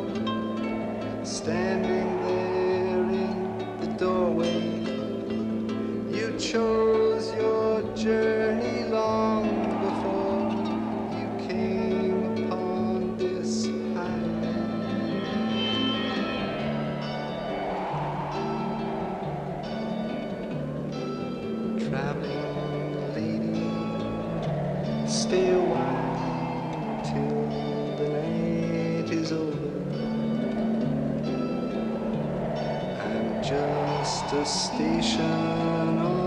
standing there in the doorway? You chose your journey long before you came upon this highway. Traveling lady, stay a while till the night is over. I'm just a station on